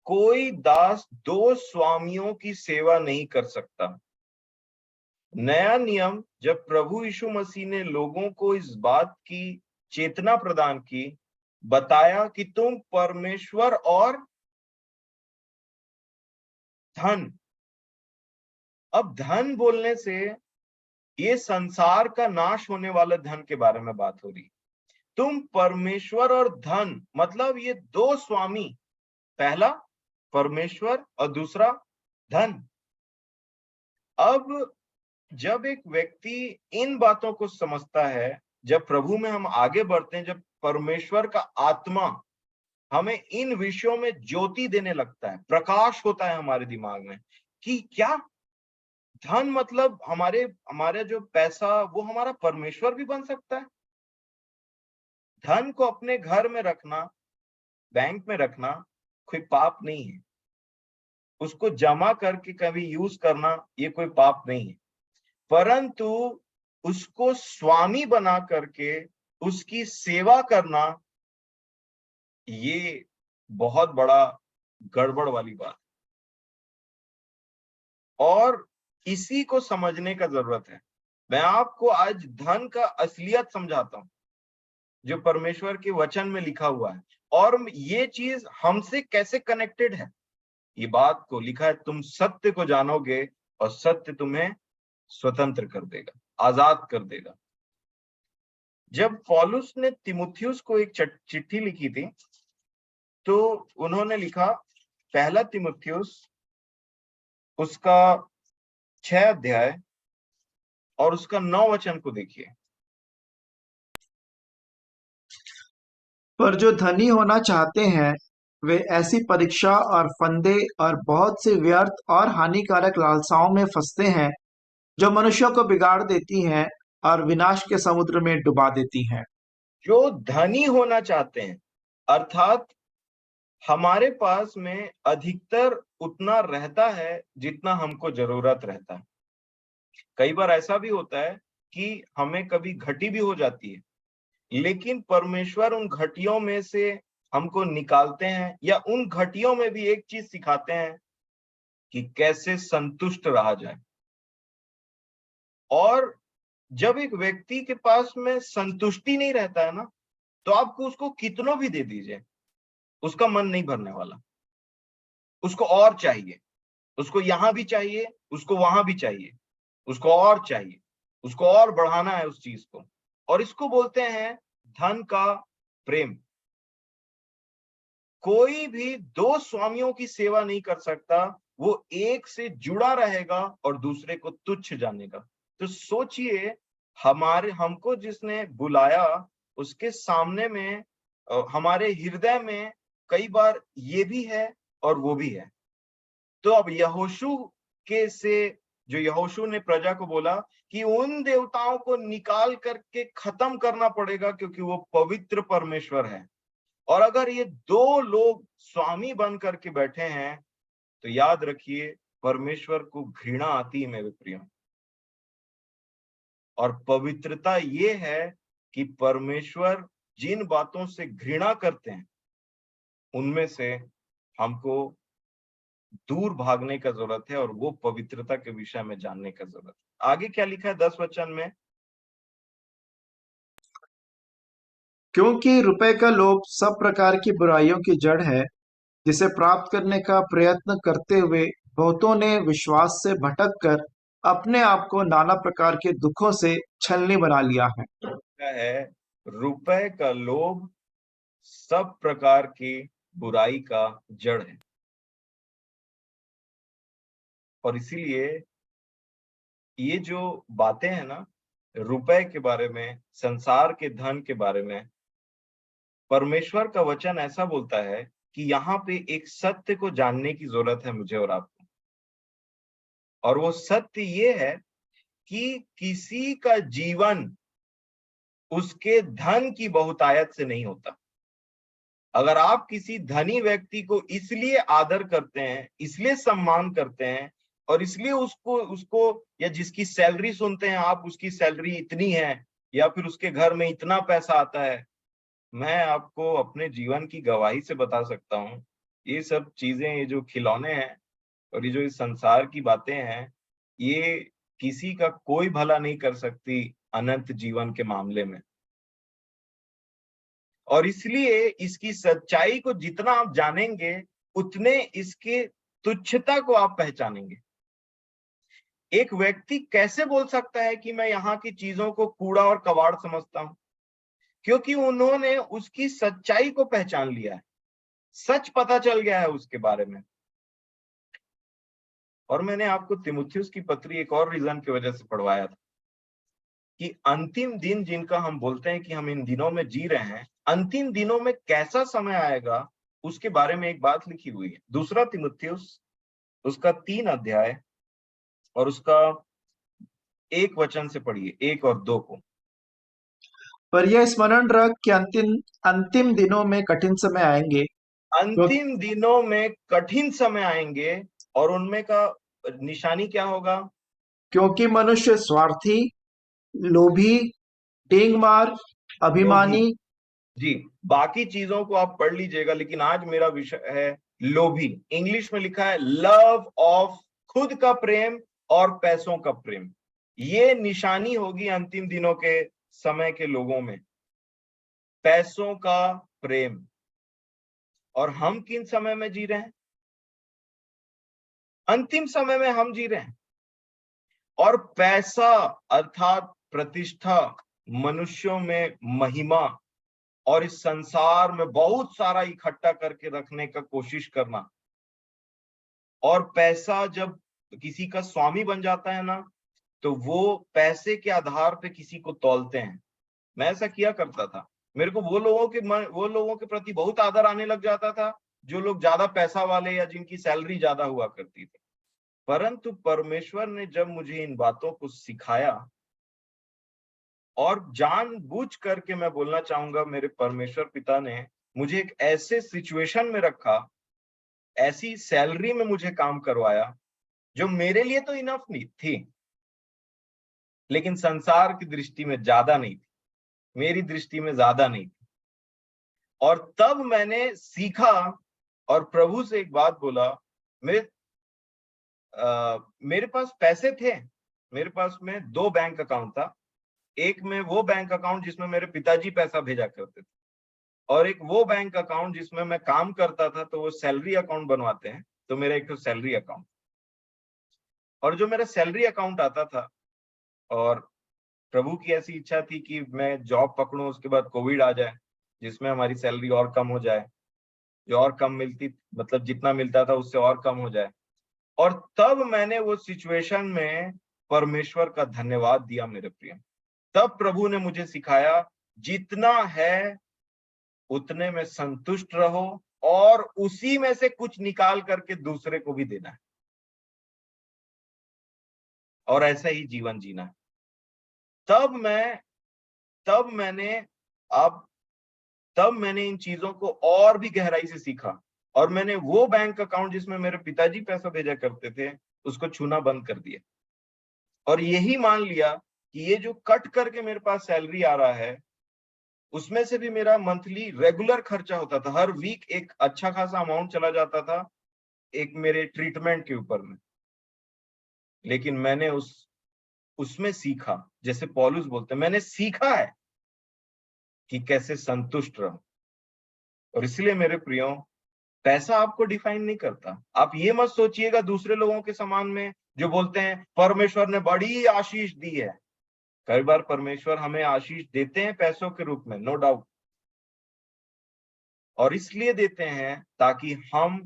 कोई दास दो स्वामियों की सेवा नहीं कर सकता। नया नियम जब प्रभु यीशु मसीह ने लोगों को इस बात की चेतना प्रदान की, बताया कि तुम परमेश्वर और धन, अब धन बोलने से ये संसार का नाश होने वाले धन के बारे में बात हो रही। तुम परमेश्वर और धन मतलब ये दो स्वामी, पहला परमेश्वर और दूसरा धन। अब जब एक व्यक्ति इन बातों को समझता है, जब प्रभु में हम आगे बढ़ते हैं, जब परमेश्वर का आत्मा हमें इन विषयों में ज्योति देने लगता है, प्रकाश होता है हमारे दिमाग में कि क्या धन मतलब हमारे जो पैसा वो हमारा परमेश्वर भी बन सकता है। धन को अपने घर में रखना, बैंक में रखना कोई पाप नहीं है। उसको जमा करके कभी यूज करना ये कोई पाप नहीं है, परंतु उसको स्वामी बना करके उसकी सेवा करना ये बहुत बड़ा गड़बड़ वाली बात। और इसी को समझने का जरूरत है। मैं आपको आज धन का असलियत समझाता हूं जो परमेश्वर के वचन में लिखा हुआ है, और ये चीज हमसे कैसे कनेक्टेड है। ये बात को लिखा है, तुम सत्य को जानोगे और सत्य तुम्हें स्वतंत्र कर देगा, आजाद कर देगा। जब पौलुस ने तिमुथियुस को एक चिट्ठी लिखी थी, तो उन्होंने लिखा, पहला तिमुथियुस उसका 6 अध्याय और उसका 9 वचन को देखिए। पर जो धनी होना चाहते हैं वे ऐसी परीक्षा और फंदे और बहुत से व्यर्थ और हानिकारक लालसाओं में फंसते हैं, जो मनुष्यों को बिगाड़ देती हैं और विनाश के समुद्र में डुबा देती हैं। जो धनी होना चाहते हैं, अर्थात हमारे पास में अधिकतर उतना रहता है जितना हमको जरूरत रहता है। कई बार ऐसा भी होता है कि हमें कभी घटी भी हो जाती है, लेकिन परमेश्वर उन घटियों में से हमको निकालते हैं, या उन घटियों में भी एक चीज सिखाते हैं कि कैसे संतुष्ट रहा जाए। और जब एक व्यक्ति के पास में संतुष्टि नहीं रहता है ना, तो आपको उसको कितनों भी दे दीजिए, उसका मन नहीं भरने वाला। उसको और चाहिए, उसको यहां भी चाहिए, उसको वहां भी चाहिए, उसको और चाहिए, उसको और बढ़ाना है उस चीज को। और इसको बोलते हैं धन का प्रेम। कोई भी दो स्वामियों की सेवा नहीं कर सकता, वो एक से जुड़ा रहेगा और दूसरे को तुच्छ जानेगा। तो सोचिए, हमको जिसने बुलाया उसके सामने में हमारे हृदय में कई बार ये भी है और वो भी है। तो अब यहोशू के से जो यहोशू ने प्रजा को बोला कि उन देवताओं को निकाल करके खत्म करना पड़ेगा क्योंकि वो पवित्र परमेश्वर है। और अगर ये दो लोग स्वामी बन करके बैठे हैं, तो याद रखिए परमेश्वर को घृणा आती है मेरे प्रियो। और पवित्रता ये है कि परमेश्वर जिन बातों से घृणा करते हैं उनमें से हमको दूर भागने का जरूरत है, और वो पवित्रता के विषय में जानने का जरूरत है। आगे क्या लिखा है 10 वचन में? क्योंकि रुपए का लोभ सब प्रकार की बुराइयों की जड़ है, जिसे प्राप्त करने का प्रयत्न करते हुए बहुतों ने विश्वास से भटक कर अपने आप को नाना प्रकार के दुखों से छलनी बना लिया है। क्या है? रुपए का लोभ सब प्रकार की बुराई का जड़ है। और इसीलिए ये जो बातें हैं ना, रुपए के बारे में, संसार के धन के बारे में, परमेश्वर का वचन ऐसा बोलता है कि यहाँ पे एक सत्य को जानने की जरूरत है मुझे और आपको। और वो सत्य ये है कि किसी का जीवन उसके धन की बहुतायत से नहीं होता। अगर आप किसी धनी व्यक्ति को इसलिए आदर करते हैं, इसलिए सम्मान करते हैं, और इसलिए उसको उसको या जिसकी सैलरी सुनते हैं आप, उसकी सैलरी इतनी है या फिर उसके घर में इतना पैसा आता है, मैं आपको अपने जीवन की गवाही से बता सकता हूँ, ये सब चीजें, ये जो खिलौने हैं और ये जो इस संसार की बातें हैं, ये किसी का कोई भला नहीं कर सकती अनंत जीवन के मामले में। और इसलिए इसकी सच्चाई को जितना आप जानेंगे, उतने इसके तुच्छता को आप पहचानेंगे। एक व्यक्ति कैसे बोल सकता है कि मैं यहाँ की चीजों को कूड़ा और कबाड़ समझता हूं? क्योंकि उन्होंने उसकी सच्चाई को पहचान लिया है, सच पता चल गया है उसके बारे में। और मैंने आपको तीमुथियुस की पत्री एक और रीजन की वजह से पढ़वाया था कि अंतिम दिन जिनका हम बोलते हैं कि हम इन दिनों में जी रहे हैं, अंतिम दिनों में कैसा समय आएगा उसके बारे में एक बात लिखी हुई है। दूसरा तीमुथियुस उसका 3 अध्याय और उसका 1 वचन से पढ़िए, 1 और 2 को। पर यह स्मरण रख कि अंतिम अंतिम दिनों में कठिन समय आएंगे, अंतिम दिनों में कठिन समय आएंगे और उनमें का निशानी क्या होगा? क्योंकि मनुष्य स्वार्थी, लोभी, टींगमार, लोभी। अभिमानी। जी, बाकी चीजों को आप पढ़ लीजिएगा, लेकिन आज मेरा विषय है लोभी। इंग्लिश में लिखा है लव ऑफ खुद का प्रेम और पैसों का प्रेम। ये निशानी होगी अंतिम दिनों के समय के लोगों में, पैसों का प्रेम। और हम किन समय में जी रहे हैं? अंतिम समय में हम जी रहे हैं। और पैसा अर्थात प्रतिष्ठा, मनुष्यों में महिमा, और इस संसार में बहुत सारा इकट्ठा करके रखने का कोशिश करना। और पैसा जब किसी का स्वामी बन जाता है ना, तो वो पैसे के आधार पे किसी को तौलते हैं। मैं ऐसा किया करता था। मेरे को वो लोगों के प्रति बहुत आदर आने लग जाता था जो लोग ज्यादा पैसा वाले या जिनकी सैलरी ज्यादा हुआ करती थी। परंतु परमेश्वर ने जब मुझे इन बातों को सिखाया, और जानबूझ करके मैं बोलना चाहूंगा, मेरे परमेश्वर पिता ने मुझे एक ऐसे सिचुएशन में रखा, ऐसी सैलरी में मुझे काम करवाया जो मेरे लिए तो इनफ नहीं थी, लेकिन संसार की दृष्टि में ज्यादा नहीं थी, मेरी दृष्टि में ज्यादा नहीं थी। और तब मैंने सीखा और प्रभु से एक बात बोला। मेरे मेरे पास पैसे थे, मेरे पास में 2 बैंक अकाउंट था। एक में वो बैंक अकाउंट जिसमें मेरे पिताजी पैसा भेजा करते थे, और एक वो बैंक अकाउंट जिसमें मैं काम करता था, तो वो सैलरी अकाउंट बनवाते हैं, तो मेरा एक तो सैलरी अकाउंट। और जो मेरा सैलरी अकाउंट आता था, और प्रभु की ऐसी इच्छा थी कि मैं जॉब पकड़ूं, उसके बाद कोविड आ जाए जिसमें हमारी सैलरी और कम हो जाए, जो और कम मिलती, मतलब जितना मिलता था उससे और कम हो जाए। और तब मैंने वो सिचुएशन में परमेश्वर का धन्यवाद दिया मेरे प्रिय। तब प्रभु ने मुझे सिखाया, जितना है उतने में संतुष्ट रहो, और उसी में से कुछ निकाल करके दूसरे को भी देना है, और ऐसा ही जीवन जीना है। तब मैंने अब तब मैंने इन चीजों को और भी गहराई से सीखा, और मैंने वो बैंक अकाउंट जिसमें मेरे पिताजी पैसा भेजा करते थे, उसको छूना बंद कर दिया। और यही मान लिया कि ये जो कट करके मेरे पास सैलरी आ रहा है, उसमें से भी मेरा मंथली रेगुलर खर्चा होता था। हर वीक एक अच्छा खासा अमाउंट चला जाता था एक मेरे ट्रीटमेंट के ऊपर में। लेकिन मैंने उसमें सीखा, जैसे पौलुस बोलते हैं, मैंने सीखा है कि कैसे संतुष्ट रहो। और इसलिए मेरे प्रियो, पैसा आपको डिफाइन नहीं करता। आप ये मत सोचिएगा दूसरे लोगों के समान में जो बोलते हैं परमेश्वर ने बड़ी आशीष दी है। कई बार परमेश्वर हमें आशीष देते हैं पैसों के रूप में, नो डाउट, और इसलिए देते हैं ताकि हम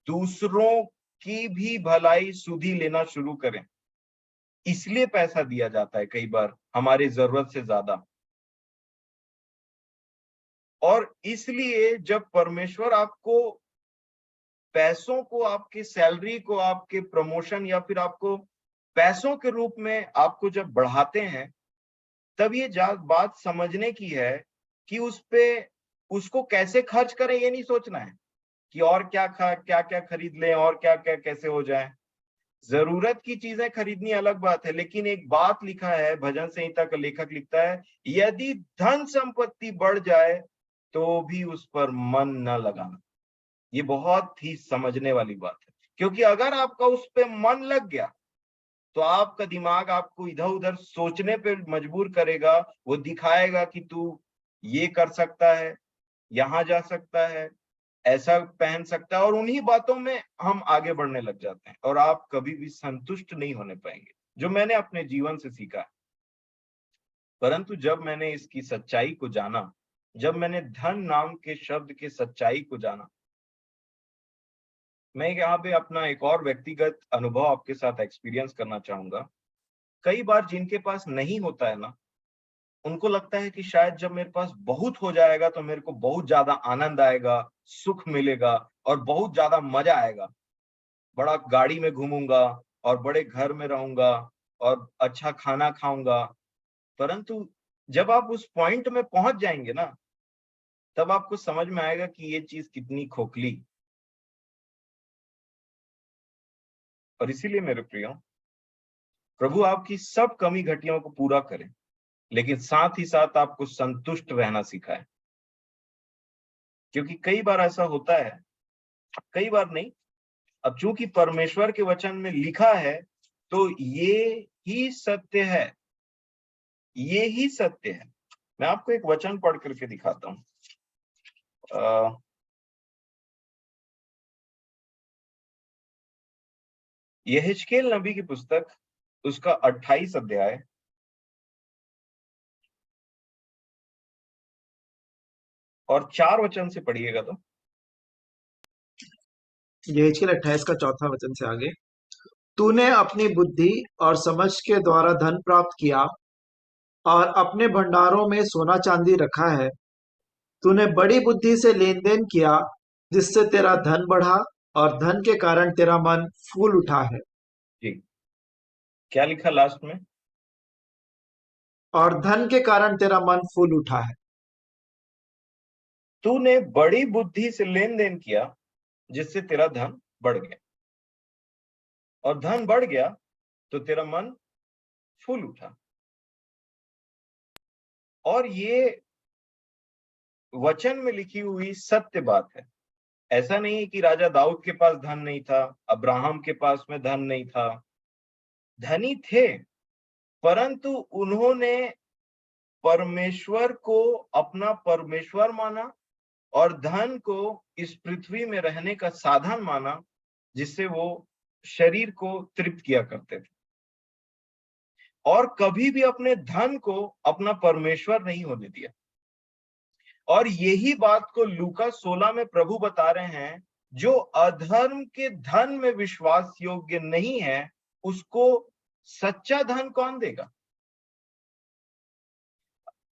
दूसरों की भी भलाई सुधि लेना शुरू करें। इसलिए पैसा दिया जाता है कई बार हमारी जरूरत से ज्यादा। और इसलिए जब परमेश्वर आपको पैसों को, आपकी सैलरी को, आपके प्रमोशन या फिर आपको पैसों के रूप में आपको जब बढ़ाते हैं, तब ये बात समझने की है कि उसको कैसे खर्च करें। ये नहीं सोचना है कि और क्या क्या खरीद लें और क्या क्या कैसे हो जाए। जरूरत की चीजें खरीदनी अलग बात है, लेकिन एक बात लिखा है, भजन संहिता का लेखक लिखता है, यदि धन संपत्ति बढ़ जाए तो भी उस पर मन न लगाना। ये बहुत ही समझने वाली बात है, क्योंकि अगर आपका उस पे मन लग गया तो आपका दिमाग आपको इधर उधर सोचने पे मजबूर करेगा। वो दिखाएगा कि तू ये कर सकता है, यहाँ जा सकता है, ऐसा पहन सकता है, और उन्हीं बातों में हम आगे बढ़ने लग जाते हैं और आप कभी भी संतुष्ट नहीं होने पाएंगे, जो मैंने अपने जीवन से सीखा है। परंतु जब मैंने इसकी सच्चाई को जाना, जब मैंने धन नाम के शब्द के सच्चाई को जाना, मैं यहाँ पे अपना एक और व्यक्तिगत अनुभव आपके साथ एक्सपीरियंस करना चाहूंगा। कई बार जिनके पास नहीं होता है ना, उनको लगता है कि शायद जब मेरे पास बहुत हो जाएगा तो मेरे को बहुत ज्यादा आनंद आएगा, सुख मिलेगा और बहुत ज्यादा मजा आएगा। बड़ा गाड़ी में घूमूंगा और बड़े घर में रहूंगा और अच्छा खाना खाऊंगा। परंतु जब आप उस पॉइंट में पहुंच जाएंगे ना, तब आपको समझ में आएगा कि ये चीज कितनी खोखली। और इसीलिए मेरे प्रियो, प्रभु आपकी सब कमी घटियों को पूरा करे, लेकिन साथ ही साथ आपको संतुष्ट रहना सिखाए। क्योंकि कई बार ऐसा होता है, कई बार नहीं, अब चूंकि परमेश्वर के वचन में लिखा है तो ये ही सत्य है, ये ही सत्य है। मैं आपको एक वचन पढ़ करके दिखाता हूं। यहेजकेल नबी की पुस्तक, उसका 28 अध्याय और 4 वचन से पढ़िएगा तो। यहेजकेल 28 का चौथा वचन से आगे। तूने अपनी बुद्धि और समझ के द्वारा धन प्राप्त किया और अपने भंडारों में सोना चांदी रखा है। तूने बड़ी बुद्धि से लेन देन किया, जिससे तेरा धन बढ़ा और धन के कारण तेरा मन फूल उठा है। जी, क्या लिखा लास्ट में? और धन के कारण तेरा मन फूल उठा है। तूने बड़ी बुद्धि से लेन देन किया, जिससे तेरा धन बढ़ गया, और धन बढ़ गया तो तेरा मन फूल उठा। और ये वचन में लिखी हुई सत्य बात है। ऐसा नहीं है कि राजा दाऊद के पास धन नहीं था, अब्राहम के पास में धन नहीं था, धनी थे, परंतु उन्होंने परमेश्वर को अपना परमेश्वर माना और धन को इस पृथ्वी में रहने का साधन माना, जिससे वो शरीर को तृप्त किया करते थे, और कभी भी अपने धन को अपना परमेश्वर नहीं होने दिया। और यही बात को लूका 16 में प्रभु बता रहे हैं, जो अधर्म के धन में विश्वास योग्य नहीं है, उसको सच्चा धन कौन देगा?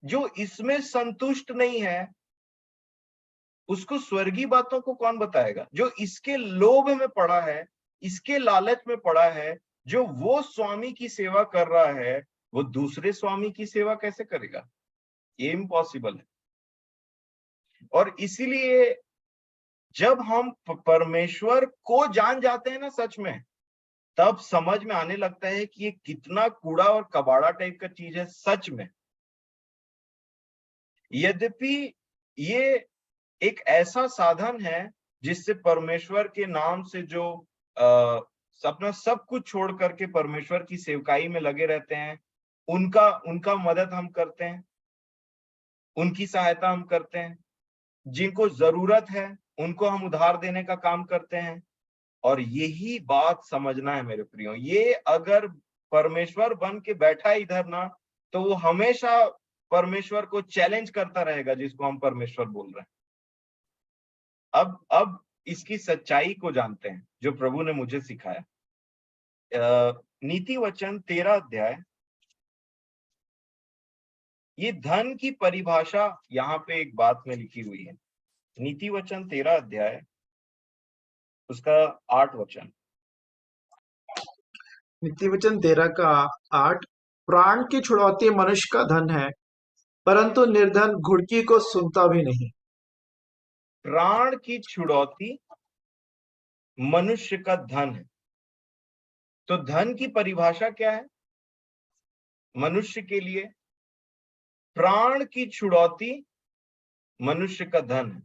जो इसमें संतुष्ट नहीं है, उसको स्वर्गीय बातों को कौन बताएगा? जो इसके लोभ में पड़ा है, इसके लालच में पड़ा है, जो वो स्वामी की सेवा कर रहा है, वो दूसरे स्वामी की सेवा कैसे करेगा? ये इम्पॉसिबल है। और इसीलिए जब हम परमेश्वर को जान जाते हैं ना सच में, तब समझ में आने लगता है कि ये कितना कूड़ा और कबाड़ा टाइप का चीज है सच में। यद्यपि ये एक ऐसा साधन है जिससे परमेश्वर के नाम से जो अपना सब कुछ छोड़ करके परमेश्वर की सेवकाई में लगे रहते हैं, उनका उनका मदद हम करते हैं। उनकी सहायता हम करते हैं, जिनको जरूरत है उनको हम उधार देने का काम करते हैं। और यही बात समझना है मेरे प्रियो, ये अगर परमेश्वर बन के बैठा है इधर ना, तो वो हमेशा परमेश्वर को चैलेंज करता रहेगा जिसको हम परमेश्वर बोल रहे हैं। अब इसकी सच्चाई को जानते हैं जो प्रभु ने मुझे सिखाया। नीति वचन 13 अध्याय, ये धन की परिभाषा यहाँ पे एक बात में लिखी हुई है। नीति वचन 13 अध्याय उसका 8 वचन। नीति वचन 13 का 8, प्राण की छुड़ौती मनुष्य का धन है, परंतु निर्धन घुड़की को सुनता भी नहीं। प्राण की छुड़ौती मनुष्य का धन है। तो धन की परिभाषा क्या है मनुष्य के लिए? प्राण की छुड़ौती मनुष्य का धन है।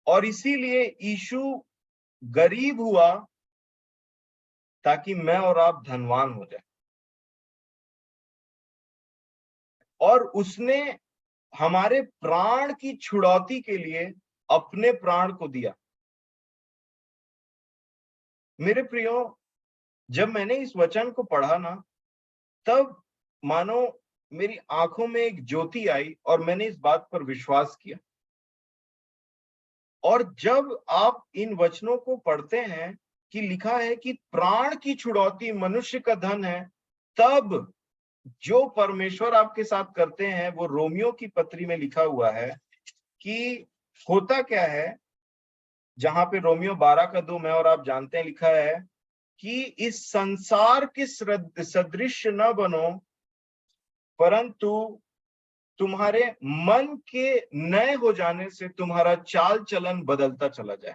और इसीलिए यीशु गरीब हुआ ताकि मैं और आप धनवान हो जाए। और उसने हमारे प्राण की छुड़ौती के लिए अपने प्राण को दिया। मेरे प्रियो, जब मैंने इस वचन को पढ़ा ना, तब मानो मेरी आंखों में एक ज्योति आई और मैंने इस बात पर विश्वास किया। और जब आप इन वचनों को पढ़ते हैं कि लिखा है कि प्राण की छुड़ौती मनुष्य का धन है, तब जो परमेश्वर आपके साथ करते हैं वो रोमियो की पत्री में लिखा हुआ है कि होता क्या है। जहां पे रोमियो 12 का 2 मैं और आप जानते हैं, लिखा है कि इस संसार के सदृश न बनो, परंतु तुम्हारे मन के नए हो जाने से तुम्हारा चाल चलन बदलता चला जाए।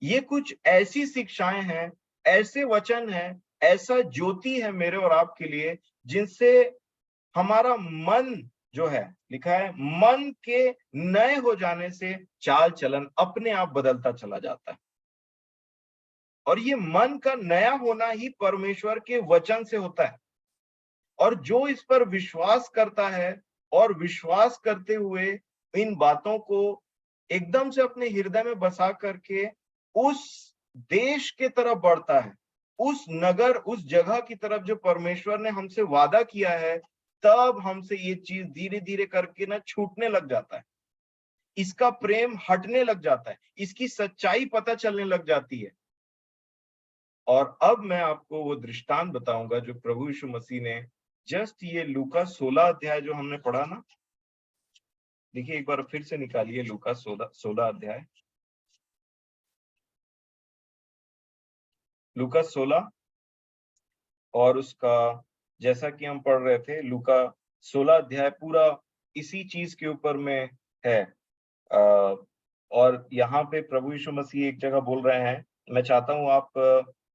ये कुछ ऐसी शिक्षाएं हैं, ऐसे वचन हैं, ऐसा ज्योति है मेरे और आपके लिए, जिनसे हमारा मन जो है, लिखा है मन के नए हो जाने से चाल चलन अपने आप बदलता चला जाता है। और ये मन का नया होना ही परमेश्वर के वचन से होता है। और जो इस पर विश्वास करता है और विश्वास करते हुए इन बातों को एकदम से अपने हृदय में बसा करके उस देश के तरफ बढ़ता है, उस नगर, उस जगह की तरफ जो परमेश्वर ने हमसे वादा किया है, तब हमसे ये चीज धीरे धीरे करके ना छूटने लग जाता है। इसका प्रेम हटने लग जाता है, इसकी सच्चाई पता चलने लग जाती है। और अब मैं आपको वो दृष्टांत बताऊंगा जो प्रभु यीशु मसीह ने जस्ट ये लूका 16 अध्याय जो हमने पढ़ा ना, देखिए एक बार फिर से निकालिए लूका 16 अध्याय। लूका 16 और उसका, जैसा कि हम पढ़ रहे थे, लूका 16 अध्याय पूरा इसी चीज के ऊपर में है। और यहाँ पे प्रभु यीशु मसीह एक जगह बोल रहे हैं, मैं चाहता हूं आप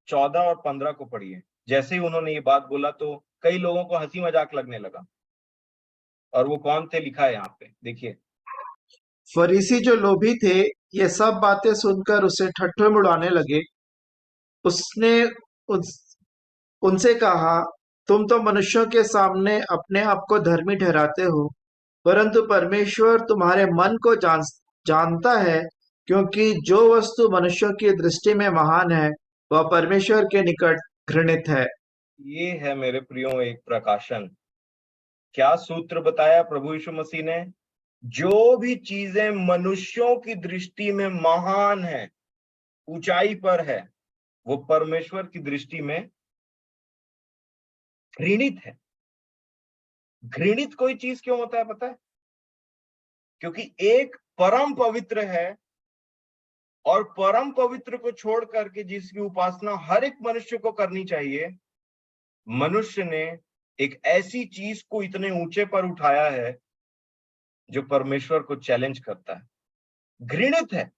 14 और 15 को पढ़िए। जैसे ही उन्होंने ये बात बोला तो कई लोगों को हंसी मजाक लगने लगा। और वो कौन थे, लिखा है यहाँ पे, देखिए। फरीसी जो लोभी थे, ये सब बातें सुनकर उसे ठट्ठे में उड़ाने लगे। उसने उनसे कहा, तुम तो मनुष्यों के सामने अपने आप को धर्मी ठहराते हो, परंतु परमेश्वर तुम्हारे मन को जानता है, क्योंकि जो वस्तु मनुष्यों की दृष्टि में महान है वह परमेश्वर के निकट घृणित है। ये है मेरे प्रियो एक प्रकाशन। क्या सूत्र बताया प्रभु यीशु मसीह ने? जो भी चीजें मनुष्यों की दृष्टि में महान है, ऊंचाई पर है, वो परमेश्वर की दृष्टि में घृणित है। घृणित कोई चीज क्यों होता है पता है? क्योंकि एक परम पवित्र है, और परम पवित्र को छोड़ करके जिसकी उपासना हर एक मनुष्य को करनी चाहिए, मनुष्य ने एक ऐसी चीज को इतने ऊंचे पर उठाया है जो परमेश्वर को चैलेंज करता है, घृणित है।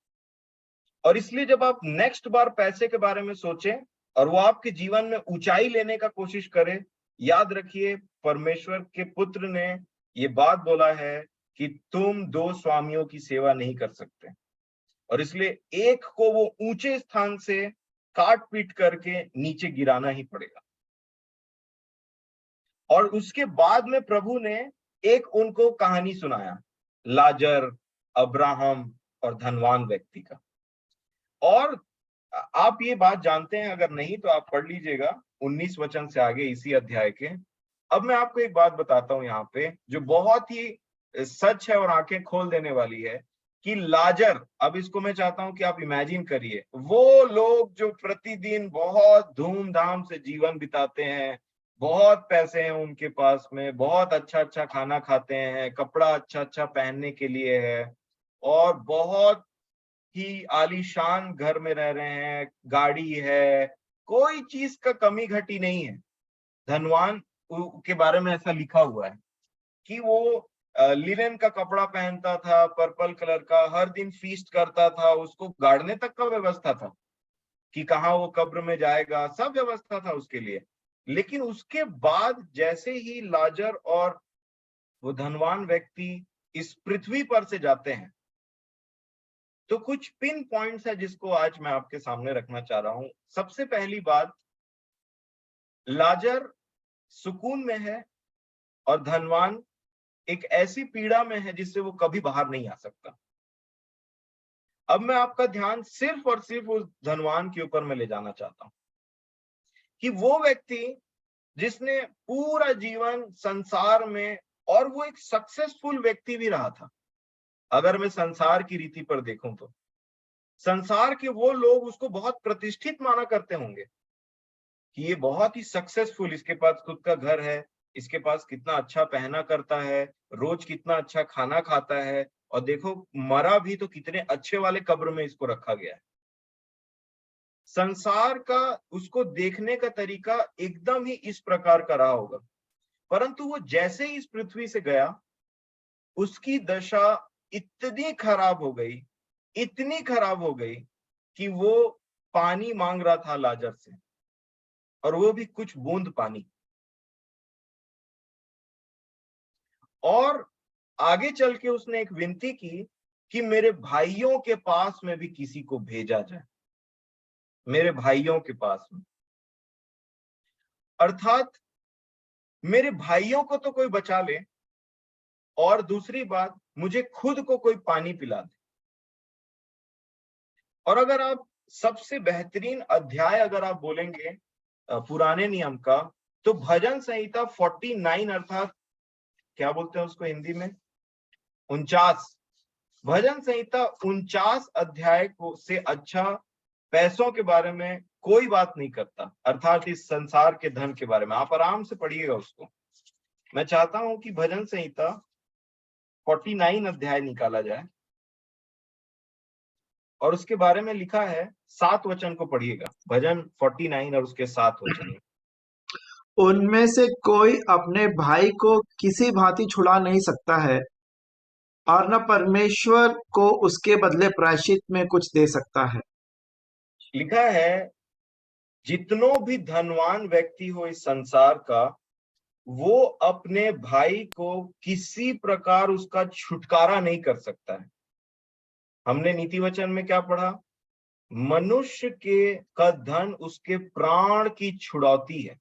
और इसलिए जब आप नेक्स्ट बार पैसे के बारे में सोचें और वो आपके जीवन में ऊंचाई लेने का कोशिश करे, याद रखिए परमेश्वर के पुत्र ने ये बात बोला है कि तुम दो स्वामियों की सेवा नहीं कर सकते। और इसलिए एक को वो ऊंचे स्थान से काट पीट करके नीचे गिराना ही पड़ेगा। और उसके बाद में प्रभु ने एक उनको कहानी सुनाया, लाजर, अब्राहम और धनवान व्यक्ति का। और आप ये बात जानते हैं, अगर नहीं तो आप पढ़ लीजिएगा 19 वचन से आगे इसी अध्याय के। अब मैं आपको एक बात बताता हूं यहाँ पे जो बहुत ही सच है और आंखें खोल देने वाली है कि लाजर, अब इसको मैं चाहता हूं कि आप इमेजिन करिए, वो लोग जो प्रतिदिन बहुत धूमधाम से जीवन बिताते हैं, बहुत पैसे हैं उनके पास में, बहुत अच्छा अच्छा खाना खाते हैं, कपड़ा अच्छा अच्छा पहनने के लिए है, और बहुत ही आलीशान घर में रह रहे हैं, गाड़ी है, कोई चीज का कमी घटी नहीं है। धनवान के बारे में ऐसा लिखा हुआ है कि वो लिनन का कपड़ा पहनता था, पर्पल कलर का, हर दिन फीस्ट करता था, उसको गाड़ने तक का व्यवस्था था कि कहाँ वो कब्र में जाएगा, सब व्यवस्था था उसके लिए। लेकिन उसके बाद जैसे ही लाजर और वो धनवान व्यक्ति इस पृथ्वी पर से जाते हैं, तो कुछ पिन पॉइंट्स है जिसको आज मैं आपके सामने रखना चाह रहा हूं। सबसे पहली बात, लाजर सुकून में है और धनवान एक ऐसी पीड़ा में है जिससे वो कभी बाहर नहीं आ सकता। अब मैं आपका ध्यान सिर्फ और सिर्फ उस धनवान के ऊपर मैं ले जाना चाहता हूं कि वो व्यक्ति जिसने पूरा जीवन संसार में, और वो एक सक्सेसफुल व्यक्ति भी रहा था। अगर मैं संसार की रीति पर देखूं तो संसार के वो लोग उसको बहुत प्रतिष्ठित माना करते होंगे कि ये बहुत ही सक्सेसफुल, इसके पास खुद का घर है, इसके पास कितना अच्छा पहना करता है, रोज कितना अच्छा खाना खाता है, और देखो मरा भी तो कितने अच्छे वाले कब्र में इसको रखा गया है। संसार का उसको देखने का तरीका एकदम ही इस प्रकार का रहा होगा। परंतु वो जैसे ही इस पृथ्वी से गया, उसकी दशा इतनी खराब हो गई, इतनी खराब हो गई कि वो पानी मांग रहा था लाजर से, और वो भी कुछ बूंद पानी। और आगे चल के उसने एक विनती की कि मेरे भाइयों के पास में भी किसी को भेजा जाए, मेरे भाइयों के पास में, अर्थात मेरे भाइयों को तो कोई बचा ले, और दूसरी बात मुझे खुद को कोई पानी पिला दे। और अगर आप सबसे बेहतरीन अध्याय अगर आप बोलेंगे पुराने नियम का, तो भजन संहिता 49, अर्थात क्या बोलते हैं उसको हिंदी में, 49, भजन संहिता 49 अध्याय को से अच्छा पैसों के बारे में कोई बात नहीं करता, अर्थात इस संसार के धन के बारे में। आप आराम से पढ़िएगा उसको। मैं चाहता हूं कि भजन संहिता 49 अध्याय निकाला जाए, और उसके बारे में लिखा है, 7 वचन को पढ़िएगा, भजन 49 और उसके 7 वचन। उनमें से कोई अपने भाई को किसी भांति छुड़ा नहीं सकता है, और न परमेश्वर को उसके बदले प्रायश्चित में कुछ दे सकता है। लिखा है, जितनों भी धनवान व्यक्ति हो इस संसार का, वो अपने भाई को किसी प्रकार उसका छुटकारा नहीं कर सकता है। हमने नीति वचन में क्या पढ़ा, मनुष्य के का धन उसके प्राण की छुड़ौती है,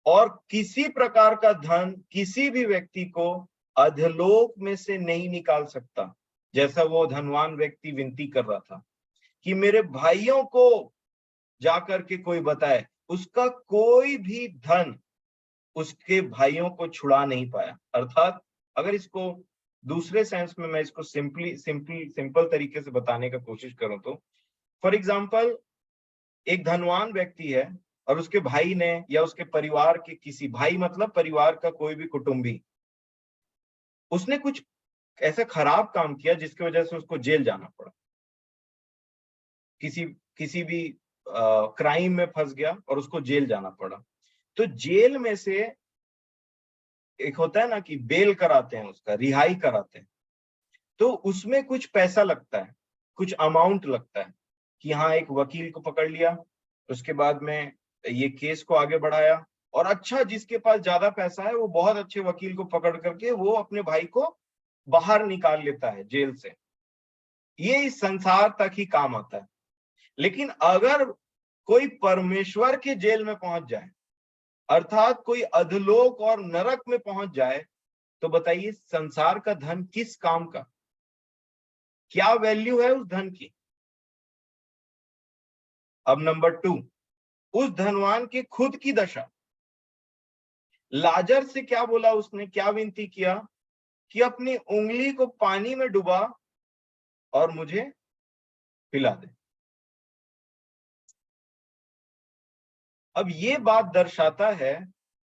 और किसी प्रकार का धन किसी भी व्यक्ति को अधलोक में से नहीं निकाल सकता। जैसा वो धनवान व्यक्ति विनती कर रहा था कि मेरे भाइयों को जाकर के कोई बताए, उसका कोई भी धन उसके भाइयों को छुड़ा नहीं पाया। अर्थात अगर इसको दूसरे सेंस में मैं इसको सिंपल तरीके से बताने का कोशिश करूं तो, फॉर एग्जाम्पल, एक धनवान व्यक्ति है और उसके भाई ने या उसके परिवार के किसी, भाई मतलब परिवार का कोई भी कुटुंबी, उसने कुछ ऐसा खराब काम किया जिसकी वजह से उसको जेल जाना पड़ा, किसी किसी भी क्राइम में फंस गया और उसको जेल जाना पड़ा। तो जेल में से एक होता है ना कि बेल कराते हैं, उसका रिहाई कराते हैं, तो उसमें कुछ पैसा लगता है, कुछ अमाउंट लगता है कि हाँ, एक वकील को पकड़ लिया, उसके बाद में ये केस को आगे बढ़ाया, और अच्छा जिसके पास ज्यादा पैसा है वो बहुत अच्छे वकील को पकड़ करके वो अपने भाई को बाहर निकाल लेता है जेल से। ये इस संसार तक ही काम आता है। लेकिन अगर कोई परमेश्वर के जेल में पहुंच जाए, अर्थात कोई अधलोक और नरक में पहुंच जाए, तो बताइए संसार का धन किस काम का, क्या वैल्यू है उस धन की। अब नंबर 2, उस धनवान की खुद की दशा। लाजर से क्या बोला उसने, क्या विनती किया कि अपनी उंगली को पानी में डुबा और मुझे पिला दे। अब ये बात दर्शाता है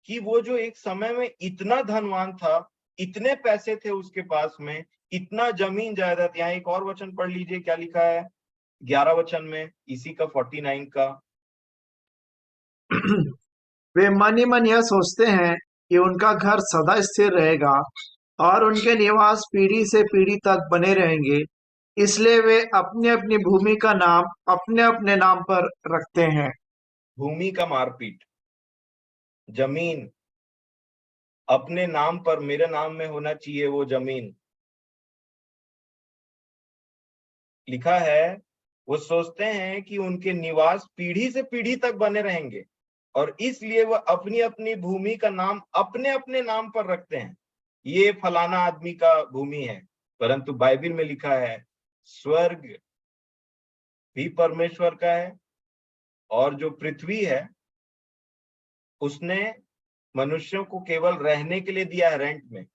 कि वो जो एक समय में इतना धनवान था, इतने पैसे थे उसके पास में, इतना जमीन जायदाद। यहाँ एक और वचन पढ़ लीजिए, क्या लिखा है 11 वचन में, इसी का 49 का। वे मन ही मन यह सोचते हैं कि उनका घर सदा स्थिर रहेगा और उनके निवास पीढ़ी से पीढ़ी तक बने रहेंगे, इसलिए वे अपनी अपनी भूमि का नाम अपने अपने नाम पर रखते हैं। भूमि का मारपीट, जमीन अपने नाम पर, मेरे नाम में होना चाहिए वो जमीन। लिखा है वो सोचते हैं कि उनके निवास पीढ़ी से पीढ़ी तक बने रहेंगे और इसलिए वह अपनी अपनी भूमि का नाम अपने अपने नाम पर रखते हैं। ये फलाना आदमी का भूमि है, परंतु बाइबल में लिखा है स्वर्ग भी परमेश्वर का है और जो पृथ्वी है उसने मनुष्यों को केवल रहने के लिए दिया है, रेंट में।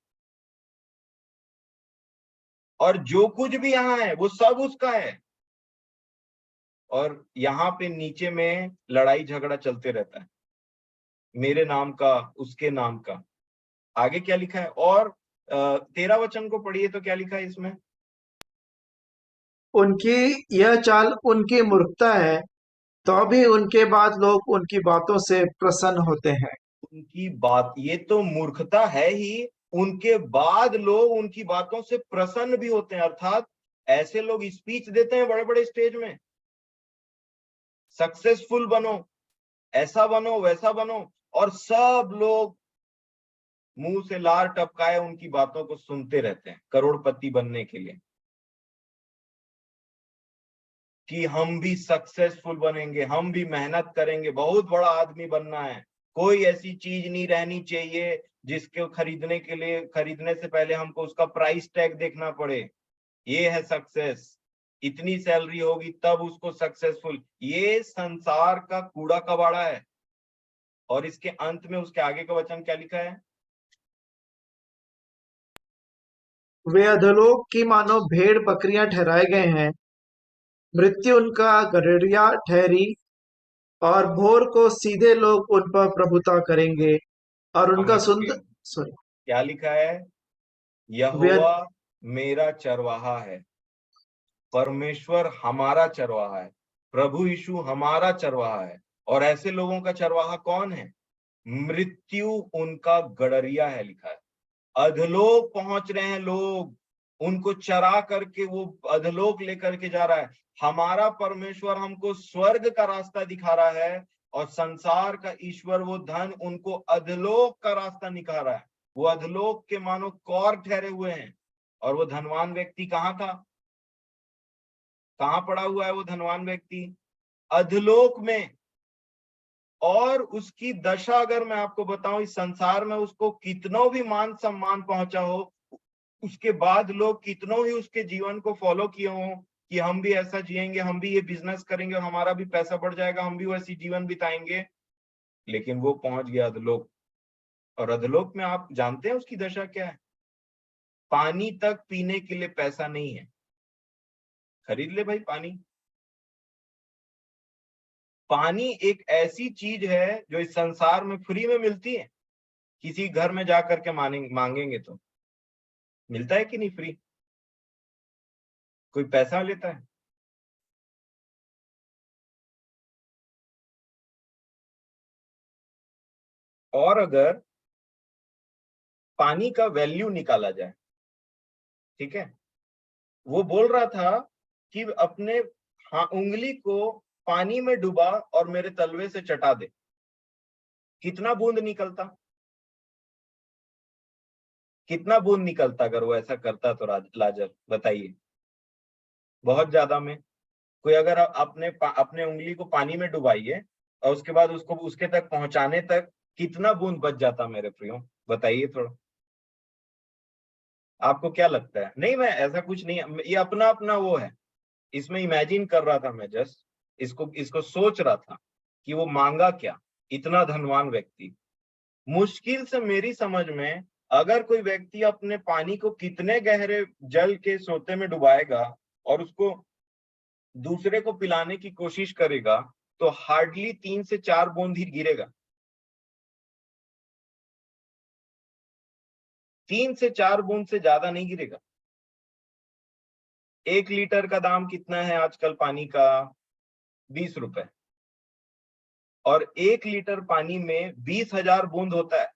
और जो कुछ भी यहाँ है वो सब उसका है। और यहाँ पे नीचे में लड़ाई झगड़ा चलते रहता है, मेरे नाम का, उसके नाम का। आगे क्या लिखा है, और 13 वचन को पढ़िए तो क्या लिखा है इसमें। उनकी यह चाल उनकी मूर्खता है, तो भी उनके बाद लोग उनकी बातों से प्रसन्न होते हैं। उनकी बात, ये तो मूर्खता है ही, उनके बाद लोग उनकी बातों से प्रसन्न भी होते हैं। अर्थात ऐसे लोग स्पीच देते हैं बड़े बड़े स्टेज में, सक्सेसफुल बनो, ऐसा बनो, वैसा बनो, और सब लोग मुंह से लार टपकाए उनकी बातों को सुनते रहते हैं करोड़पति बनने के लिए, कि हम भी सक्सेसफुल बनेंगे, हम भी मेहनत करेंगे, बहुत बड़ा आदमी बनना है, कोई ऐसी चीज नहीं रहनी चाहिए जिसके खरीदने के लिए, खरीदने से पहले हमको उसका प्राइस टैग देखना पड़े। ये है सक्सेस, इतनी सैलरी होगी तब उसको सक्सेसफुल। ये संसार का कूड़ा कबाड़ा है। और इसके अंत में उसके आगे का वचन क्या लिखा है, वे अधोलोक की मानो भेड़ बकरियां ठहराए गए हैं, मृत्यु उनका गड़रिया ठहरी, और भोर को सीधे लोग उन पर प्रभुता करेंगे और उनका समझ गए। सुंदर सॉरी क्या लिखा है, वे यहोवा मेरा चरवाहा है, परमेश्वर हमारा चरवाहा है, प्रभु यीशु हमारा चरवाहा है। और ऐसे लोगों का चरवाहा कौन है, मृत्यु उनका गड़रिया है, लिखा है। अधलोक पहुंच रहे हैं लोग, उनको चरा करके वो अधलोक लेकर के जा रहा है। हमारा परमेश्वर हमको स्वर्ग का रास्ता दिखा रहा है और संसार का ईश्वर वो धन उनको अधलोक का रास्ता दिखा रहा है। वो अधलोक के मानो कौर ठहरे हुए हैं। और वो धनवान व्यक्ति कहाँ था, कहाँ पड़ा हुआ है वो धनवान व्यक्ति, अधलोक में। और उसकी दशा अगर मैं आपको बताऊं, इस संसार में उसको कितनों भी मान सम्मान पहुंचा हो, उसके बाद लोग कितनों ही उसके जीवन को फॉलो किए हों कि हम भी ऐसा जिएंगे, हम भी ये बिजनेस करेंगे, हमारा भी पैसा बढ़ जाएगा, हम भी वैसी जीवन बिताएंगे, लेकिन वो पहुंच गया अधलोक। और अधलोक में आप जानते हैं उसकी दशा क्या है, पानी तक पीने के लिए पैसा नहीं है। खरीद ले भाई पानी। पानी एक ऐसी चीज है जो इस संसार में फ्री में मिलती है, किसी घर में जाकर के मांगेंगे तो मिलता है कि नहीं फ्री, कोई पैसा लेता है। और अगर पानी का वैल्यू निकाला जाए, ठीक है, वो बोल रहा था कि अपने उंगली को पानी में डुबा और मेरे तलवे से चटा दे, कितना बूंद निकलता, कितना बूंद निकलता अगर वो ऐसा करता तो लाजर बताइए। बहुत ज्यादा में। कोई अगर अपने अपने उंगली को पानी में डुबाइए और उसके बाद उसको उसके तक पहुंचाने तक कितना बूंद बच जाता मेरे प्रियो, बताइए थोड़ा। आपको क्या लगता है? नहीं, मैं ऐसा कुछ नहीं, ये अपना अपना वो है, इसमें इमेजिन कर रहा था मैं, जस्ट इसको इसको सोच रहा था कि वो मांगा क्या, इतना धनवान व्यक्ति। मुश्किल से मेरी समझ में, अगर कोई व्यक्ति अपने पानी को कितने गहरे जल के सोते में डुबाएगा और उसको दूसरे को पिलाने की कोशिश करेगा, तो हार्डली 3 से 4 बूंद ही गिरेगा। 3 से 4 बूंद से ज्यादा नहीं गिरेगा। 1 लीटर का दाम कितना है आजकल पानी का? 20 रुपए। और 1 लीटर पानी में 20,000 बूंद होता है।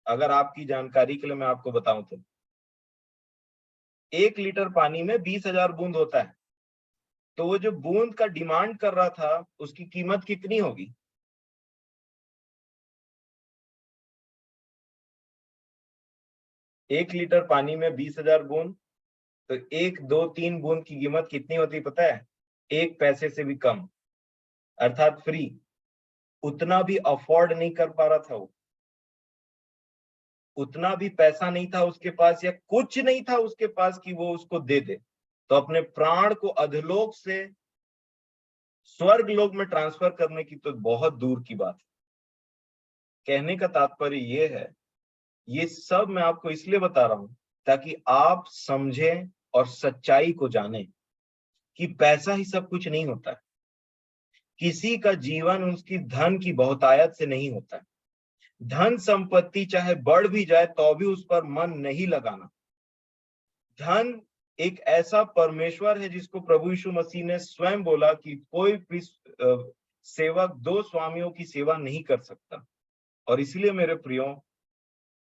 अगर आपकी जानकारी के लिए मैं आपको बताऊं तो 1 लीटर पानी में 20,000 बूंद होता है। तो वो जो बूंद का डिमांड कर रहा था, उसकी कीमत कितनी होगी? 1 लीटर पानी में 20,000 बूंद, तो 1, 2, 3 बूंद की कीमत कितनी होती पता है? 1 पैसे से भी कम, अर्थात फ्री। उतना भी अफोर्ड नहीं कर पा रहा था वो, उतना भी पैसा नहीं था उसके पास, या कुछ नहीं था उसके पास कि वो उसको दे दे। तो अपने प्राण को अधलोक से स्वर्ग लोक में ट्रांसफर करने की तो बहुत दूर की बात है। कहने का तात्पर्य ये है, ये सब मैं आपको इसलिए बता रहा हूं ताकि आप समझें और सच्चाई को जानें कि पैसा ही सब कुछ नहीं होता है। किसी का जीवन उसकी धन की बहुतायत से नहीं होता है। धन संपत्ति चाहे बढ़ भी जाए तो भी उस पर मन नहीं लगाना। धन एक ऐसा परमेश्वर है जिसको प्रभु यीशु मसीह ने स्वयं बोला कि कोई भी सेवक 2 स्वामियों की सेवा नहीं कर सकता। और इसलिए मेरे प्रियो,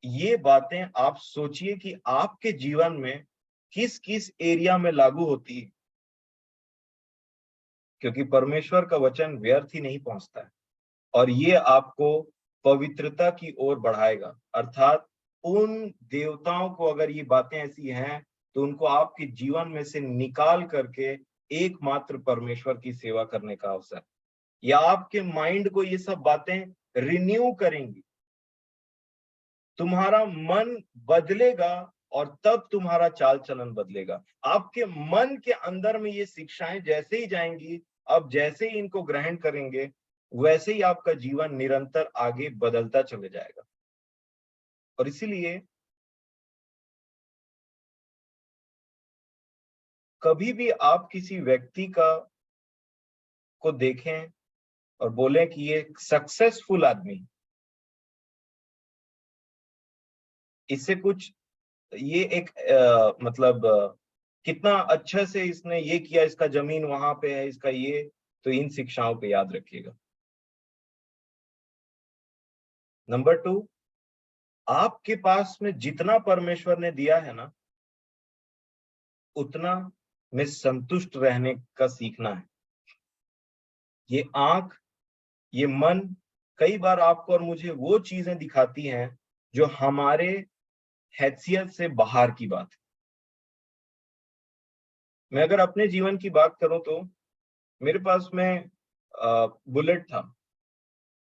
ये बातें आप सोचिए कि आपके जीवन में किस किस एरिया में लागू होती है, क्योंकि परमेश्वर का वचन व्यर्थ ही नहीं पहुंचता है। और ये आपको पवित्रता की ओर बढ़ाएगा, अर्थात उन देवताओं को, अगर ये बातें ऐसी हैं, तो उनको आपके जीवन में से निकाल करके एकमात्र परमेश्वर की सेवा करने का अवसर, या आपके माइंड को ये सब बातें रिन्यू करेंगी। तुम्हारा मन बदलेगा और तब तुम्हारा चाल चलन बदलेगा। आपके मन के अंदर में ये शिक्षाएं जैसे ही जाएंगी, अब जैसे ही इनको ग्रहण करेंगे, वैसे ही आपका जीवन निरंतर आगे बदलता चले जाएगा। और इसीलिए कभी भी आप किसी व्यक्ति को देखें और बोलें कि ये सक्सेसफुल आदमी, इससे कुछ, ये एक मतलब कितना अच्छा से इसने ये किया, इसका जमीन वहां पे है, इसका ये, तो इन शिक्षाओं पे याद रखिएगा। नंबर 2, आपके पास में जितना परमेश्वर ने दिया है ना, उतना में संतुष्ट रहने का सीखना है। ये आंख, ये मन कई बार आपको और मुझे वो चीजें दिखाती हैं जो हमारे हैसियत से बाहर की बात है। मैं अगर अपने जीवन की बात करूं तो मेरे पास में बुलेट था,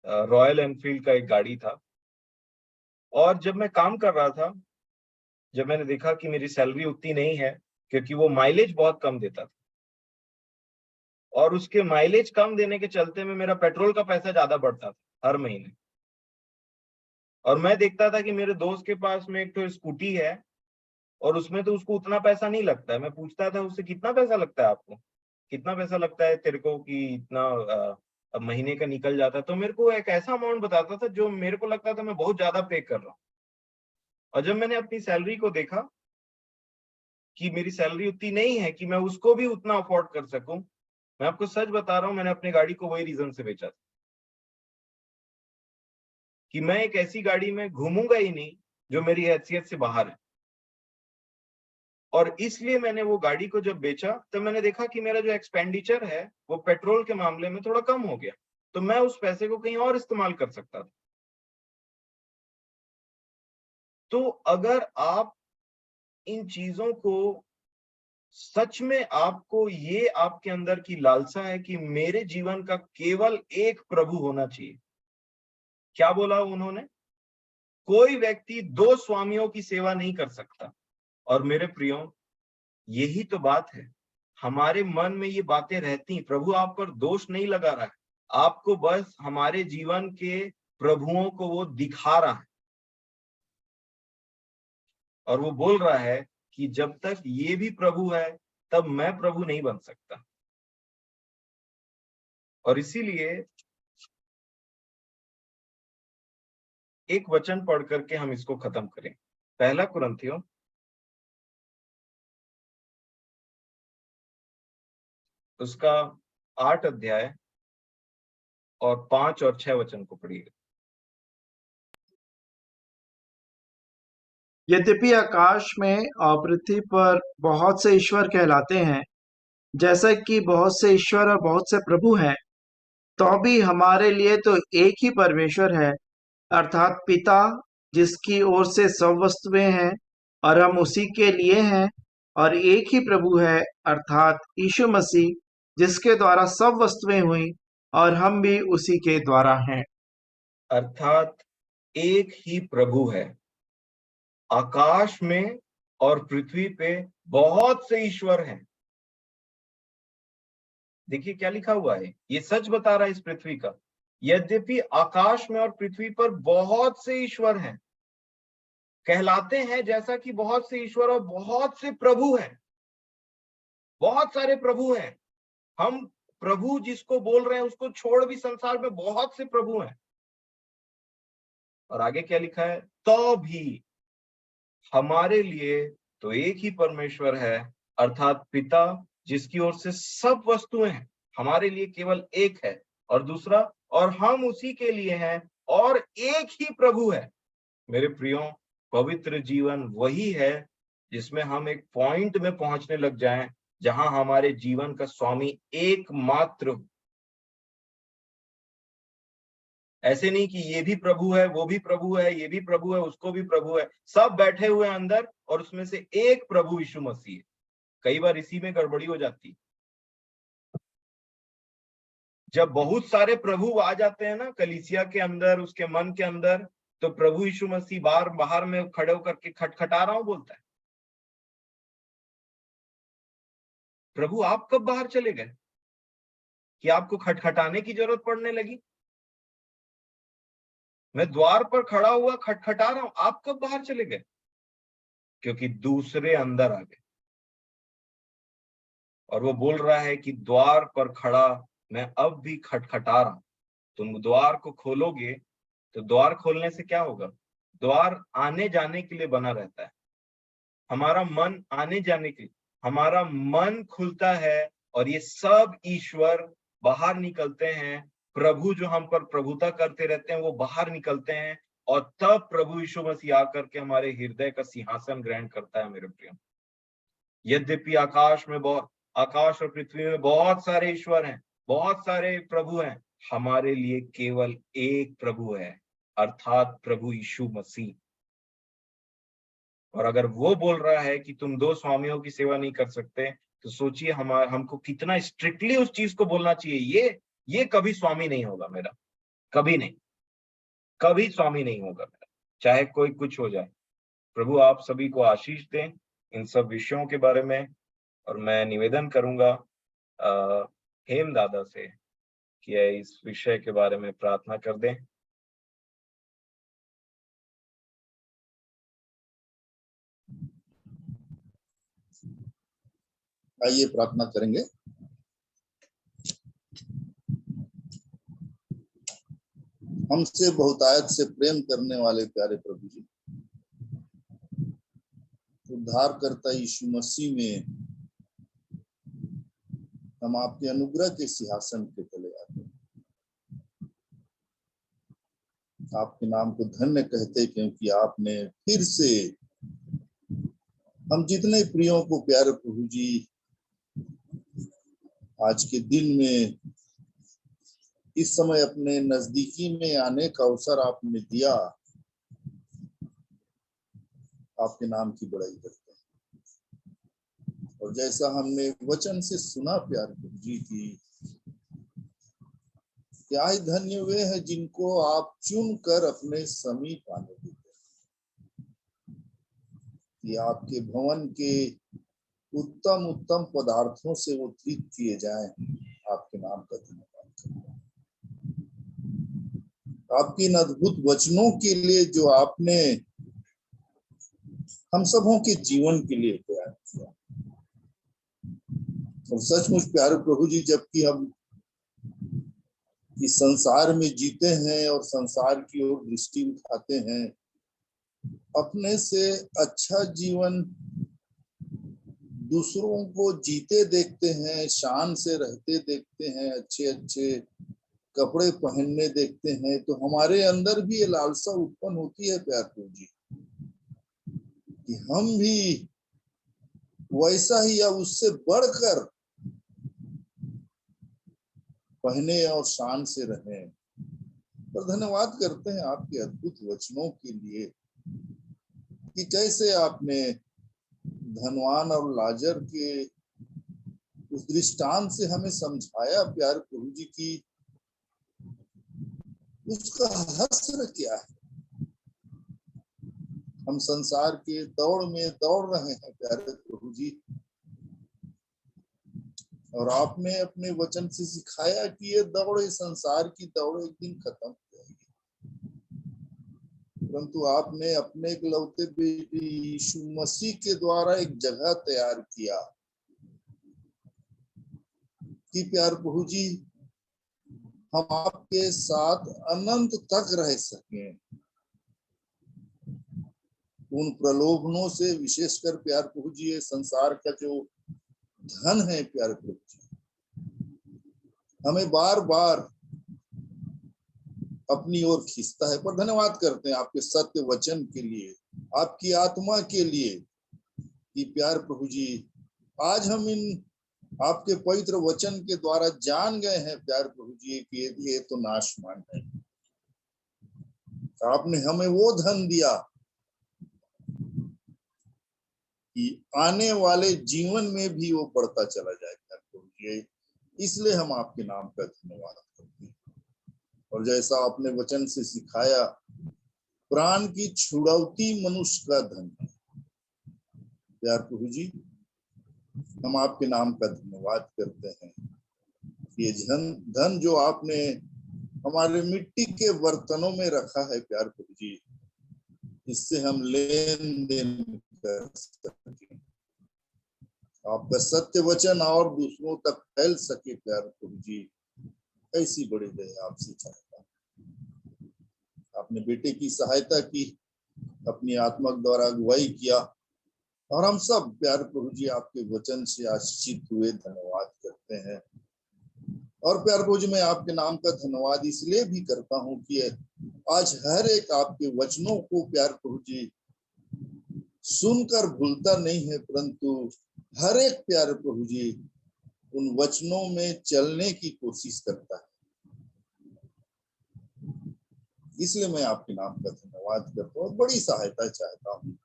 रॉयल एनफील्ड का एक गाड़ी था। और जब मैं काम कर रहा था, जब मैंने देखा कि मेरी सैलरी उतनी नहीं है, क्योंकि वो माइलेज बहुत कम देता था, और उसके माइलेज कम देने के चलते में मेरा पेट्रोल का पैसा ज्यादा बढ़ता था हर महीने। और मैं देखता था कि मेरे दोस्त के पास में एक तो स्कूटी है और उसमें तो उसको उतना पैसा नहीं लगता है। मैं पूछता था उससे, कितना पैसा लगता है आपको, कितना पैसा लगता है तेरे को कि इतना महीने का निकल जाता है? तो मेरे को एक ऐसा अमाउंट बताता था जो मेरे को लगता था मैं बहुत ज्यादा पे कर रहा हूँ। और जब मैंने अपनी सैलरी को देखा कि मेरी सैलरी उतनी नहीं है कि मैं उसको भी उतना अफोर्ड कर सकूं, मैं आपको सच बता रहा हूं, मैंने अपनी गाड़ी को वही रीजन से बेचा था कि मैं एक ऐसी गाड़ी में घूमूंगा ही नहीं जो मेरी हैसियत से बाहर है। और इसलिए मैंने वो गाड़ी को जब बेचा, तब मैंने देखा कि मेरा जो एक्सपेंडिचर है वो पेट्रोल के मामले में थोड़ा कम हो गया, तो मैं उस पैसे को कहीं और इस्तेमाल कर सकता था। तो अगर आप इन चीजों को सच में, आपको ये आपके अंदर की लालसा है कि मेरे जीवन का केवल एक प्रभु होना चाहिए। क्या बोला उन्होंने? कोई व्यक्ति 2 स्वामियों की सेवा नहीं कर सकता। और मेरे प्रियो, यही तो बात है, हमारे मन में ये बातें रहती हैं। प्रभु आप पर दोष नहीं लगा रहा है, आपको बस हमारे जीवन के प्रभुओं को वो दिखा रहा है, और वो बोल रहा है कि जब तक ये भी प्रभु है तब मैं प्रभु नहीं बन सकता। और इसीलिए एक वचन पढ़ करके हम इसको खत्म करें। पहला कुरिन्थियों उसका 8 अध्याय और 5 और 6 वचन को पढ़िए। यद्यपि आकाश में और पृथ्वी पर बहुत से ईश्वर कहलाते हैं, जैसा कि बहुत से ईश्वर और बहुत से प्रभु हैं, तो भी हमारे लिए तो एक ही परमेश्वर है, अर्थात पिता, जिसकी ओर से सब वस्तुएं हैं और हम उसी के लिए हैं, और एक ही प्रभु है, अर्थात यीशु मसीह, जिसके द्वारा सब वस्तुएं हुई और हम भी उसी के द्वारा हैं। अर्थात एक ही प्रभु है। आकाश में और पृथ्वी पे बहुत से ईश्वर हैं। देखिए क्या लिखा हुआ है, ये सच बता रहा है इस पृथ्वी का। यद्यपि आकाश में और पृथ्वी पर बहुत से ईश्वर हैं, कहलाते हैं जैसा कि बहुत से ईश्वर और बहुत से प्रभु हैं, बहुत सारे प्रभु हैं। हम प्रभु जिसको बोल रहे हैं उसको छोड़ भी संसार में बहुत से प्रभु हैं। और आगे क्या लिखा है, तो भी हमारे लिए तो एक ही परमेश्वर है, अर्थात पिता, जिसकी ओर से सब वस्तुएं हैं। हमारे लिए केवल एक है। और दूसरा, और हम उसी के लिए हैं, और एक ही प्रभु है। मेरे प्रियो, पवित्र जीवन वही है जिसमें हम एक पॉइंट में पहुंचने लग जाएं जहां हमारे जीवन का स्वामी एकमात्र हो। ऐसे नहीं कि ये भी प्रभु है, वो भी प्रभु है, ये भी प्रभु है, उसको भी प्रभु है, सब बैठे हुए हैं अंदर और उसमें से एक प्रभु यीशु मसीह है। कई बार इसी में गड़बड़ी हो जाती है। जब बहुत सारे प्रभु आ जाते हैं ना कलीसिया के अंदर, उसके मन के अंदर, तो प्रभु यीशु मसीह बाहर बाहर में खड़े होकर के खटखटा रहा हूं बोलता है। प्रभु आप कब बाहर चले गए कि आपको खटखटाने की जरूरत पड़ने लगी? मैं द्वार पर खड़ा हुआ खटखटा रहा हूं, आप कब बाहर चले गए? क्योंकि दूसरे अंदर आ गए। और वो बोल रहा है कि द्वार पर खड़ा मैं अब भी खटखटा रहा हूं, तुम द्वार को खोलोगे तो द्वार खोलने से क्या होगा? द्वार आने जाने के लिए बना रहता है। हमारा मन आने जाने के लिए, हमारा मन खुलता है और ये सब ईश्वर बाहर निकलते हैं। प्रभु जो हम पर प्रभुता करते रहते हैं वो बाहर निकलते हैं, और तब प्रभु यीशु मसीह आकर के हमारे हृदय का सिंहासन ग्रहण करता है। मेरे प्रिय, यद्यपि आकाश और पृथ्वी में बहुत सारे ईश्वर हैं, बहुत सारे प्रभु हैं, हमारे लिए केवल एक प्रभु है, अर्थात प्रभु यीशु मसीह। और अगर वो बोल रहा है कि तुम दो स्वामियों की सेवा नहीं कर सकते, तो सोचिए हमको कितना स्ट्रिक्टली उस चीज को बोलना चाहिए। ये कभी स्वामी नहीं होगा मेरा, कभी नहीं, कभी स्वामी नहीं होगा मेरा, चाहे कोई कुछ हो जाए। प्रभु आप सभी को आशीष दें इन सब विषयों के बारे में। और मैं निवेदन करूंगा हेम दादा से कि इस विषय के बारे में प्रार्थना कर दें। आइए प्रार्थना करेंगे। हमसे बहुतायत से प्रेम करने वाले प्यारे प्रभु जी, उद्धारकर्ता यीशु मसीह में हम आपके अनुग्रह के सिंहासन के तले आते हैं। आपके नाम को धन्य कहते, क्योंकि आपने फिर से हम जितने प्रियों को प्यारे प्रभु जी आज के दिन में इस समय अपने नजदीकी में आने का अवसर आपने दिया, आपके नाम की बड़ाई करते हैं। और जैसा हमने वचन से सुना प्यारे प्रभु जी की, क्या ही धन्य वे हैं जिनको आप चुन कर अपने समीप आने देते हैं। कि आपके भवन के उत्तम उत्तम पदार्थों से वो तृप्त किए जाएं। आपके नाम का धन्यवाद करते हैं। आपके इन अद्भुत वचनों के लिए जो आपने हम सबों के जीवन के लिए तैयार किया। और सचमुच प्यारे प्रभु जी, जबकि हम इस संसार में जीते हैं और संसार की ओर दृष्टि उठाते हैं, अपने से अच्छा जीवन दूसरों को जीते देखते हैं, शान से रहते देखते हैं, अच्छे अच्छे कपड़े पहनने देखते हैं, तो हमारे अंदर भी ये लालसा उत्पन्न होती है प्यारे प्रभु जी कि हम भी वैसा ही या उससे बढ़कर पहने और शान से रहें। पर धन्यवाद करते हैं आपके अद्भुत वचनों के लिए कि कैसे आपने धनवान और लाजर के उस दृष्टांत से हमें समझाया प्यारे प्रभु जी की उसका हश्र क्या है। हम संसार के दौड़ में दौड़ रहे हैं प्यारे प्रभु जी, और आपने अपने वचन से सिखाया कि ये दौड़, इस संसार की दौड़ एक दिन खत्म हो जाएगी, परंतु आपने अपने इकलौते बेटे यीशु मसीह के द्वारा एक जगह तैयार किया कि प्यारे प्रभु जी हम आपके साथ अनंत तक रह सकें। उन प्रलोभनों से, विशेषकर प्यारे प्रभु जी ये संसार का जो धन है प्यारे प्रभु जी, हमें बार बार अपनी ओर खींचता है। पर धन्यवाद करते हैं आपके सत्य वचन के लिए, आपकी आत्मा के लिए कि प्यारे प्रभु जी आज हम इन आपके पवित्र वचन के द्वारा जान गए हैं प्यारे प्रभु जी कि ये तो नाशमान है। आपने हमें वो धन दिया कि आने वाले जीवन में भी वो बढ़ता चला जाएगा प्रभु जी, इसलिए हम आपके नाम का धन्यवाद करते हैं। और जैसा आपने वचन से सिखाया, प्राण की छुड़ौती मनुष्य का धन है प्यारे प्रभु जी, हम आपके नाम का धन्यवाद करते हैं। ये धन जो आपने हमारे मिट्टी के बर्तनों में रखा है प्यारे प्रभु जी, इससे हम लेन देन कर सके, आपका सत्य वचन और दूसरों तक फैल सके प्यारे प्रभु जी, ऐसी बड़ी दया आपसे चाहता हूं। आपने बेटे की सहायता की, अपनी आत्मा द्वारा अगुवाई किया, और हम सब प्यारे प्रभु जी आपके वचन से आशीषित हुए। धन्यवाद करते हैं। और प्यारे प्रभु जी मैं आपके नाम का धन्यवाद इसलिए भी करता हूं कि आज हर एक आपके वचनों को प्यारे प्रभु जी सुनकर भूलता नहीं है, परंतु हर एक प्यारे प्रभु जी उन वचनों में चलने की कोशिश करता है। इसलिए मैं आपके नाम का धन्यवाद करता हूँ, बड़ी सहायता चाहता हूँ।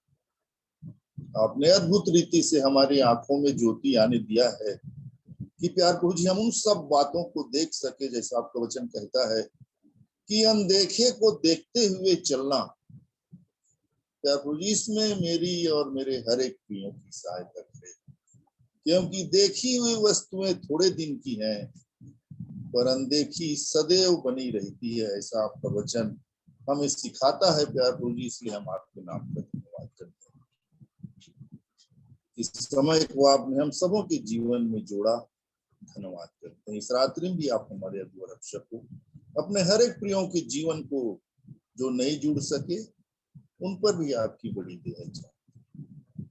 आपने अद्भुत रीति से हमारी आंखों में ज्योति आने दिया है कि प्यारे प्रभु जी हम उन सब बातों को देख सके, जैसा आपका वचन कहता है कि अनदेखे को देखते हुए चलना। प्यारे प्रभु जी इसमें मेरी और मेरे हर एक प्रियों की सहायता करे, क्योंकि देखी हुई वस्तुएं थोड़े दिन की हैं, पर अनदेखी सदैव बनी रहती है, ऐसा आपका वचन हमें सिखाता है प्यारे प्रभु जी। इसलिए हम आपके नाम का धन्यवाद करते हैं। इस समय को आपने हम सबों के जीवन में जोड़ा, धन्यवाद करते हैं। इस रात्रि में भी आप हमारे अद्भुत रक्षक हो, अपने हर एक प्रियों के जीवन को जो नहीं जुड़ सके उन पर भी आपकी बड़ी दया चाहते।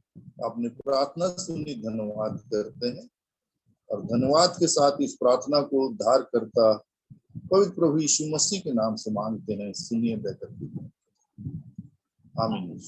आपने प्रार्थना सुनी, धन्यवाद करते हैं, और धन्यवाद के साथ इस प्रार्थना को उद्धार करता पवित्र प्रभु यीशु मसीह के नाम से मांगते हैं, सुनिए बेहतर। आमीन।